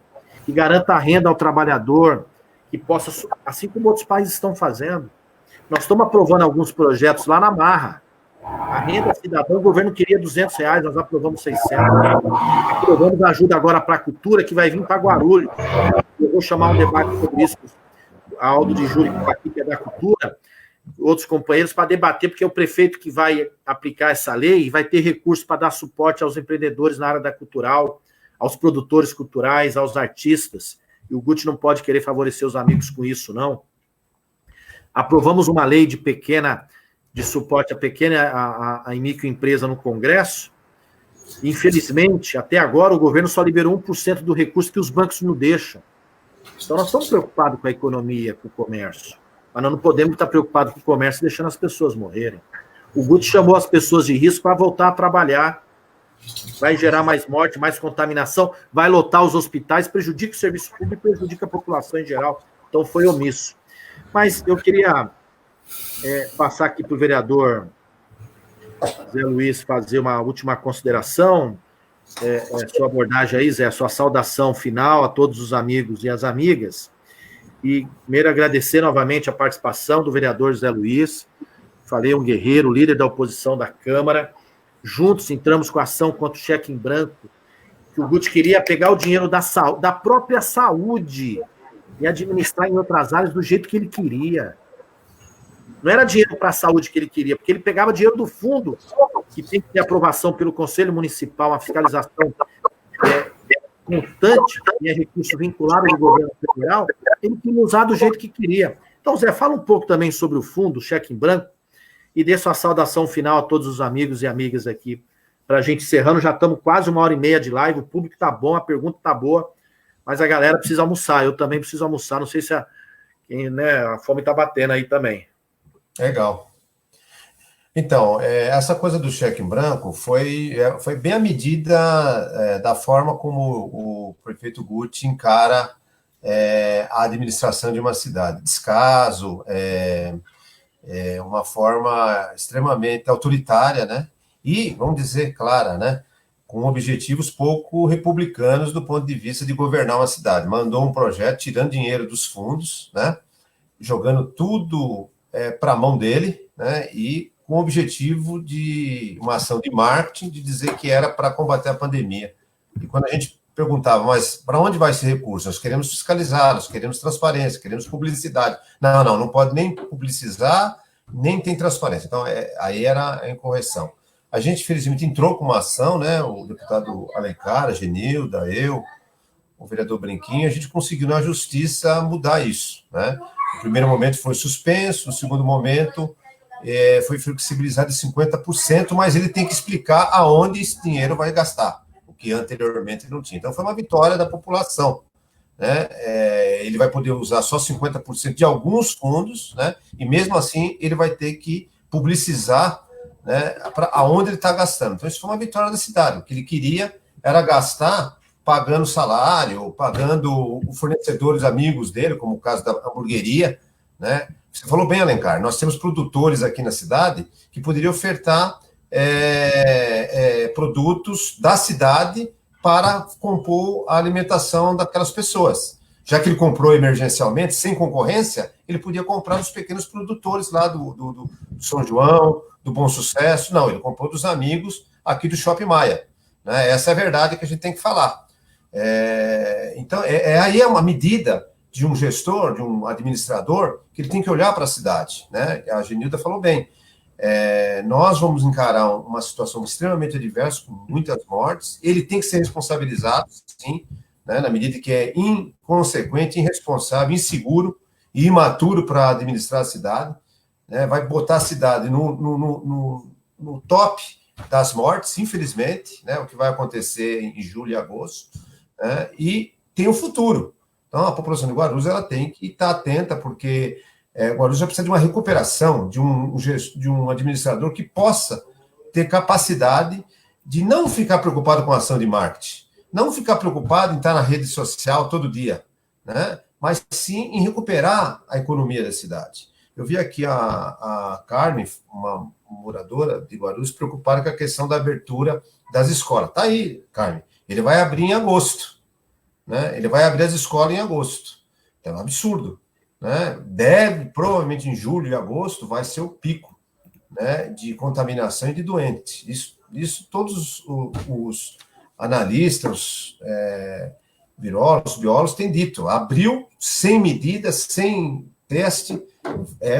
Que garanta a renda ao trabalhador, que possa, assim como outros países estão fazendo. Nós estamos aprovando alguns projetos lá na marra. A renda cidadã, o governo queria R$200, nós aprovamos 600. Aprovamos a ajuda agora para a cultura, que vai vir para Guarulhos. Eu vou chamar um debate sobre isso, a Aldo de Júri, que é da cultura, outros companheiros, para debater, porque é o prefeito que vai aplicar essa lei e vai ter recursos para dar suporte aos empreendedores na área da cultural, aos produtores culturais, aos artistas. E o Guti não pode querer favorecer os amigos com isso, não. Aprovamos uma lei de suporte à pequena e microempresa no Congresso. Infelizmente, até agora, o governo só liberou 1% do recurso que os bancos não deixam. Então, nós estamos preocupados com a economia, com o comércio. Mas nós não podemos estar preocupados com o comércio deixando as pessoas morrerem. O Guti chamou as pessoas de risco para voltar a trabalhar. Vai gerar mais morte, mais contaminação, vai lotar os hospitais, prejudica o serviço público, prejudica a população em geral. Então, foi omisso. Mas eu queria passar aqui para o vereador Zé Luiz fazer uma última consideração, sua abordagem aí, Zé, sua saudação final a todos os amigos e as amigas. E primeiro agradecer novamente a participação do vereador Zé Luiz. Falei, um guerreiro, líder da oposição da Câmara. juntos entramos com a ação contra o cheque em branco, que o Guti queria pegar o dinheiro da própria saúde e administrar em outras áreas do jeito que ele queria. Não era dinheiro para a saúde que ele queria, porque ele pegava dinheiro do fundo, que tem que ter aprovação pelo Conselho Municipal, uma fiscalização constante, e é recurso vinculado do governo federal, ele queria usar do jeito que queria. Então, Zé, fala um pouco também sobre o fundo, o cheque em branco, e dê sua saudação final a todos os amigos e amigas aqui, para a gente encerrando. Já estamos quase 1h30 de live, o público está bom, a pergunta está boa, mas a galera precisa almoçar, eu também preciso almoçar, não sei se a fome está batendo aí também. Legal. Então, essa coisa do cheque em branco foi bem a medida da forma como o prefeito Guti encara a administração de uma cidade. Descaso, uma forma extremamente autoritária, né? E, vamos dizer, clara, né? Com objetivos pouco republicanos do ponto de vista de governar uma cidade. Mandou um projeto tirando dinheiro dos fundos, né? Jogando tudo para a mão dele, né? E com o objetivo de uma ação de marketing, de dizer que era para combater a pandemia. E quando a gente perguntava, mas para onde vai esse recurso? Nós queremos fiscalizar, nós queremos transparência, queremos publicidade. Não pode nem publicizar, nem tem transparência. Então, aí era a incorreção. A gente, felizmente, entrou com uma ação, né? O deputado Alencar, a Genilda, eu, o vereador Brinquinho, a gente conseguiu na justiça mudar isso, né? No primeiro momento foi suspenso, no segundo momento foi flexibilizado de 50%, mas ele tem que explicar aonde esse dinheiro vai gastar, o que anteriormente não tinha. Então, foi uma vitória da população, né? Ele vai poder usar só 50% de alguns fundos, né? E mesmo assim ele vai ter que publicizar, né, para aonde ele está gastando. Então, isso foi uma vitória da cidade. O que ele queria era gastar pagando salário, pagando fornecedores amigos dele, como o caso da hamburgueria, né? Você falou bem, Alencar, nós temos produtores aqui na cidade que poderiam ofertar produtos da cidade para compor a alimentação daquelas pessoas. Já que ele comprou emergencialmente, sem concorrência, ele podia comprar dos pequenos produtores lá do São João, do Bom Sucesso. Não, ele comprou dos amigos aqui do Shopping Maia, né? Essa é a verdade que a gente tem que falar. Então, aí é uma medida de um gestor, de um administrador, que ele tem que olhar para a cidade, né? A Genilda falou bem. Nós vamos encarar uma situação extremamente adversa, com muitas mortes. Ele tem que ser responsabilizado, sim, né? Na medida que é inconsequente, irresponsável, inseguro e imaturo para administrar a cidade, né? Vai botar a cidade no top das mortes, infelizmente, né? O que vai acontecer em julho e agosto, né? E tem o futuro. Então, a população de Guarulhos ela tem que estar atenta, porque Guarulhos já precisa de uma recuperação, de um administrador que possa ter capacidade de não ficar preocupado com a ação de marketing, não ficar preocupado em estar na rede social todo dia, né? Mas sim em recuperar a economia da cidade. Eu vi aqui a Carmen, uma moradora de Guarulhos, preocupada com a questão da abertura das escolas. Está aí, Carmen. Ele vai abrir em agosto, né? Ele vai abrir as escolas em agosto. É um absurdo, né? Provavelmente em julho e agosto, vai ser o pico, né, de contaminação e de doentes. Isso todos os analistas, virólogos, biólogos têm dito. Abril sem medidas, sem teste,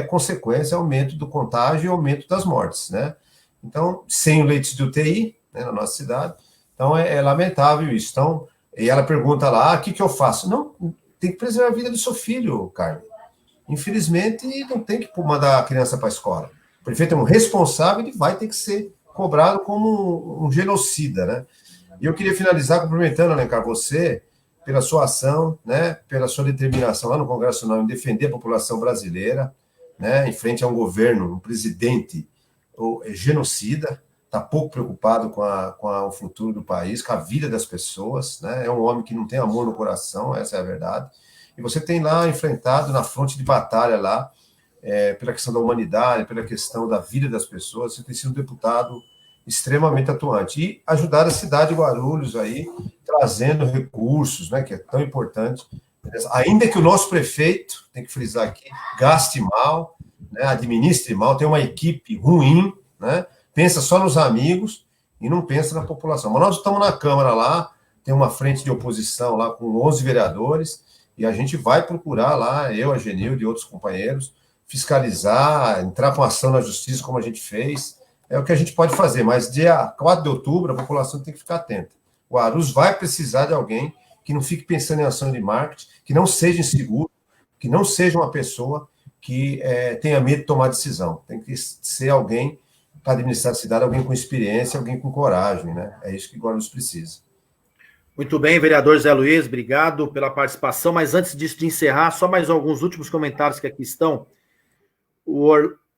consequência aumento do contágio e aumento das mortes, né? Então, sem leitos de UTI, né, na nossa cidade. Então, é lamentável isso. Então, e ela pergunta lá, o que eu faço? Não, tem que preservar a vida do seu filho, Carmen. Infelizmente, não tem que mandar a criança para a escola. O prefeito é um responsável e vai ter que ser cobrado como um genocida, né? E eu queria finalizar cumprimentando, Alencar, você pela sua ação, né, pela sua determinação lá no Congresso Nacional em defender a população brasileira, né, em frente a um governo, um presidente genocida, está pouco preocupado com o futuro do país, com a vida das pessoas, né? É um homem que não tem amor no coração, essa é a verdade. E você tem lá enfrentado na fronte de batalha lá, pela questão da humanidade, pela questão da vida das pessoas, você tem sido um deputado extremamente atuante. E ajudar a cidade de Guarulhos aí, trazendo recursos, né, que é tão importante. Ainda que o nosso prefeito, tem que frisar aqui, gaste mal, né, administre mal, tem uma equipe ruim, né? Pensa só nos amigos, e não pensa na população. Mas nós estamos na Câmara lá, tem uma frente de oposição lá com 11 vereadores, e a gente vai procurar lá, eu, a Genilda e outros companheiros, fiscalizar, entrar com ação na justiça, como a gente fez. É o que a gente pode fazer, mas dia 4 de outubro a população tem que ficar atenta. O Guarulhos vai precisar de alguém que não fique pensando em ação de marketing, que não seja inseguro, que não seja uma pessoa que tenha medo de tomar decisão. Tem que ser alguém para administrar a cidade, alguém com experiência, alguém com coragem, né? É isso que o Guarulhos precisa. Muito bem, vereador Zé Luiz, obrigado pela participação, mas antes disso de encerrar, só mais alguns últimos comentários que aqui estão. O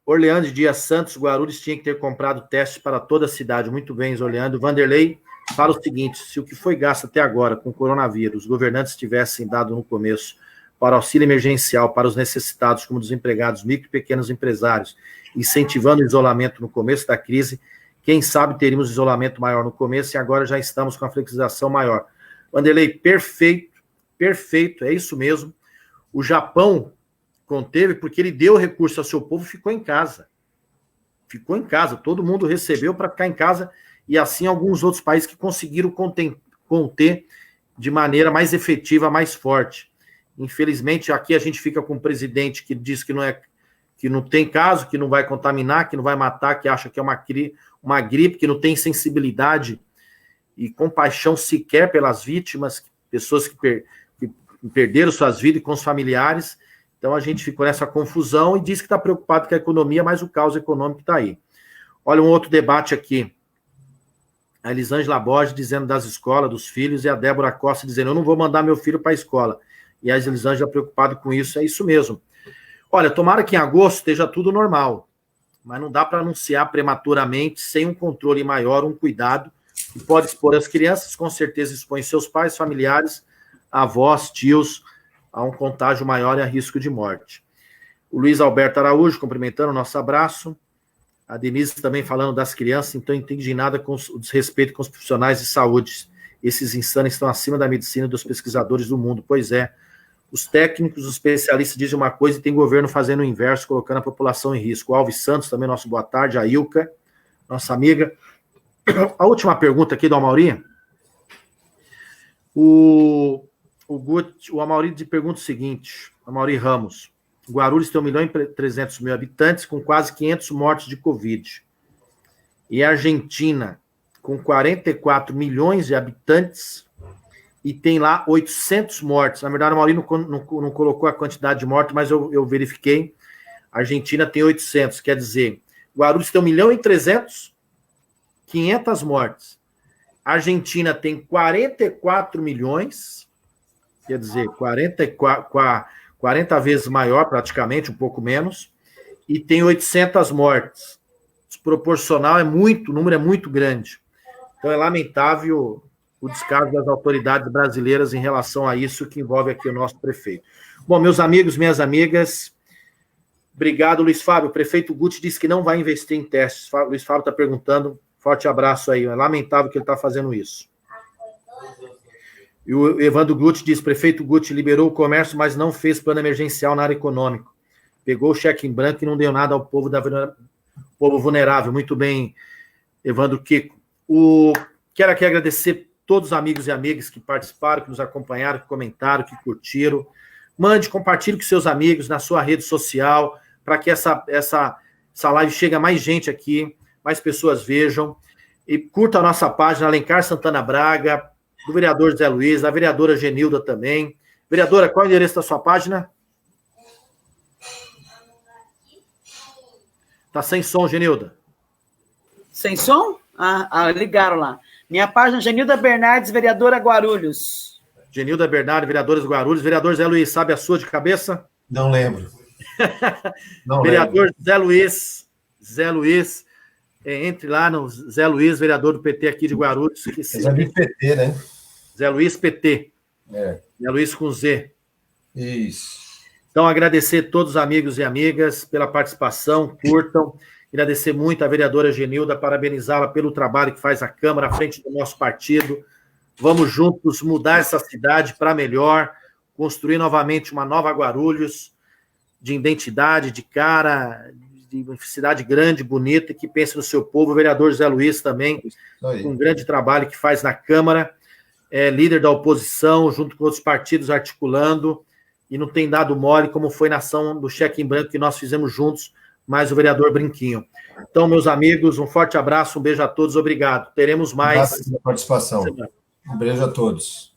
Orleandro Dias Santos, Guarulhos tinha que ter comprado testes para toda a cidade. Muito bem, Orleandro. Vanderlei fala o seguinte, se o que foi gasto até agora com o coronavírus, os governantes tivessem dado no começo para auxílio emergencial para os necessitados, como desempregados, micro e pequenos empresários, incentivando o isolamento no começo da crise, quem sabe teríamos isolamento maior no começo e agora já estamos com a flexibilização maior. Vanderlei, perfeito, perfeito, é isso mesmo. O Japão conteve porque ele deu recurso ao seu povo e ficou em casa. Ficou em casa, todo mundo recebeu para ficar em casa e assim alguns outros países que conseguiram conter de maneira mais efetiva, mais forte. Infelizmente, aqui a gente fica com um presidente que diz que não tem caso, que não vai contaminar, que não vai matar, que acha que é uma gripe, que não tem sensibilidade e compaixão sequer pelas vítimas, pessoas que perderam suas vidas e com os familiares. Então a gente ficou nessa confusão e diz que está preocupado com a economia, mas o caos econômico está aí. Olha um outro debate aqui. A Elisângela Borges dizendo das escolas, dos filhos, e a Débora Costa dizendo, eu não vou mandar meu filho para a escola. E a Elisângela preocupada com isso, é isso mesmo. Olha, tomara que em agosto esteja tudo normal, mas não dá para anunciar prematuramente, sem um controle maior, um cuidado, que pode expor as crianças, com certeza expõe seus pais, familiares, avós, tios, a um contágio maior e a risco de morte. O Luiz Alberto Araújo, cumprimentando o nosso abraço. A Denise também falando das crianças, então indignada com o desrespeito com os profissionais de saúde. Esses insanos estão acima da medicina e dos pesquisadores do mundo. Pois é, os técnicos, os especialistas dizem uma coisa e tem governo fazendo o inverso, colocando a população em risco. O Alves Santos, também nosso boa tarde. A Ilka, nossa amiga. A última pergunta aqui do Amauri. O Amauri pergunta o seguinte, Amauri Ramos, Guarulhos tem 1.300.000 habitantes com quase 500 mortes de Covid. E a Argentina, com 44 milhões de habitantes, e tem lá 800 mortes. Na verdade, o Amauri não colocou a quantidade de mortes, mas eu verifiquei. A Argentina tem 800, quer dizer, Guarulhos tem 1.300.000, 500 mortes. A Argentina tem 44 milhões, quer dizer, 40 vezes maior, praticamente, um pouco menos, e tem 800 mortes. Desproporcional o número é muito grande. Então é lamentável o descaso das autoridades brasileiras em relação a isso que envolve aqui o nosso prefeito. Bom, meus amigos, minhas amigas, obrigado, Luiz Fábio. O prefeito Guti disse que não vai investir em testes. O Luiz Fábio está perguntando, forte abraço aí, é lamentável que ele está fazendo isso. E o Evandro Guti diz, prefeito Guti liberou o comércio, mas não fez plano emergencial na área econômica. Pegou o cheque em branco e não deu nada ao povo vulnerável. Muito bem, Evandro Kiko. Quero aqui agradecer todos os amigos e amigas que participaram, que nos acompanharam, que comentaram, que curtiram. Compartilhe com seus amigos na sua rede social, para que essa live chegue a mais gente aqui, mais pessoas vejam. E curta a nossa página, Alencar Santana Braga, do vereador Zé Luiz, da vereadora Genilda também. Vereadora, qual é o endereço da sua página? Tá sem som, Genilda. Sem som? Ligaram lá. Minha página, Genilda Bernardes, vereadora Guarulhos. Genilda Bernardes, vereadora Guarulhos. Vereador Zé Luiz, sabe a sua de cabeça? Não lembro. Vereador lembro. Zé Luiz, entre lá no Zé Luiz, vereador do PT aqui de Guarulhos. Zé Luiz PT, né? Zé Luiz PT. É. Zé Luiz com Z. Isso. Então, agradecer a todos os amigos e amigas pela participação, curtam. Agradecer muito a vereadora Genilda, parabenizá-la pelo trabalho que faz a Câmara à frente do nosso partido. Vamos juntos mudar essa cidade para melhor, construir novamente uma nova Guarulhos, de identidade, de cara, de uma cidade grande, bonita, que pensa no seu povo. O vereador José Luiz também, com um grande trabalho que faz na Câmara, é líder da oposição, junto com outros partidos, articulando, e não tem dado mole, como foi na ação do cheque em branco que nós fizemos juntos, mais o vereador Brinquinho. Então, meus amigos, um forte abraço, um beijo a todos, obrigado. Teremos mais... Obrigado pela participação. Um beijo a todos.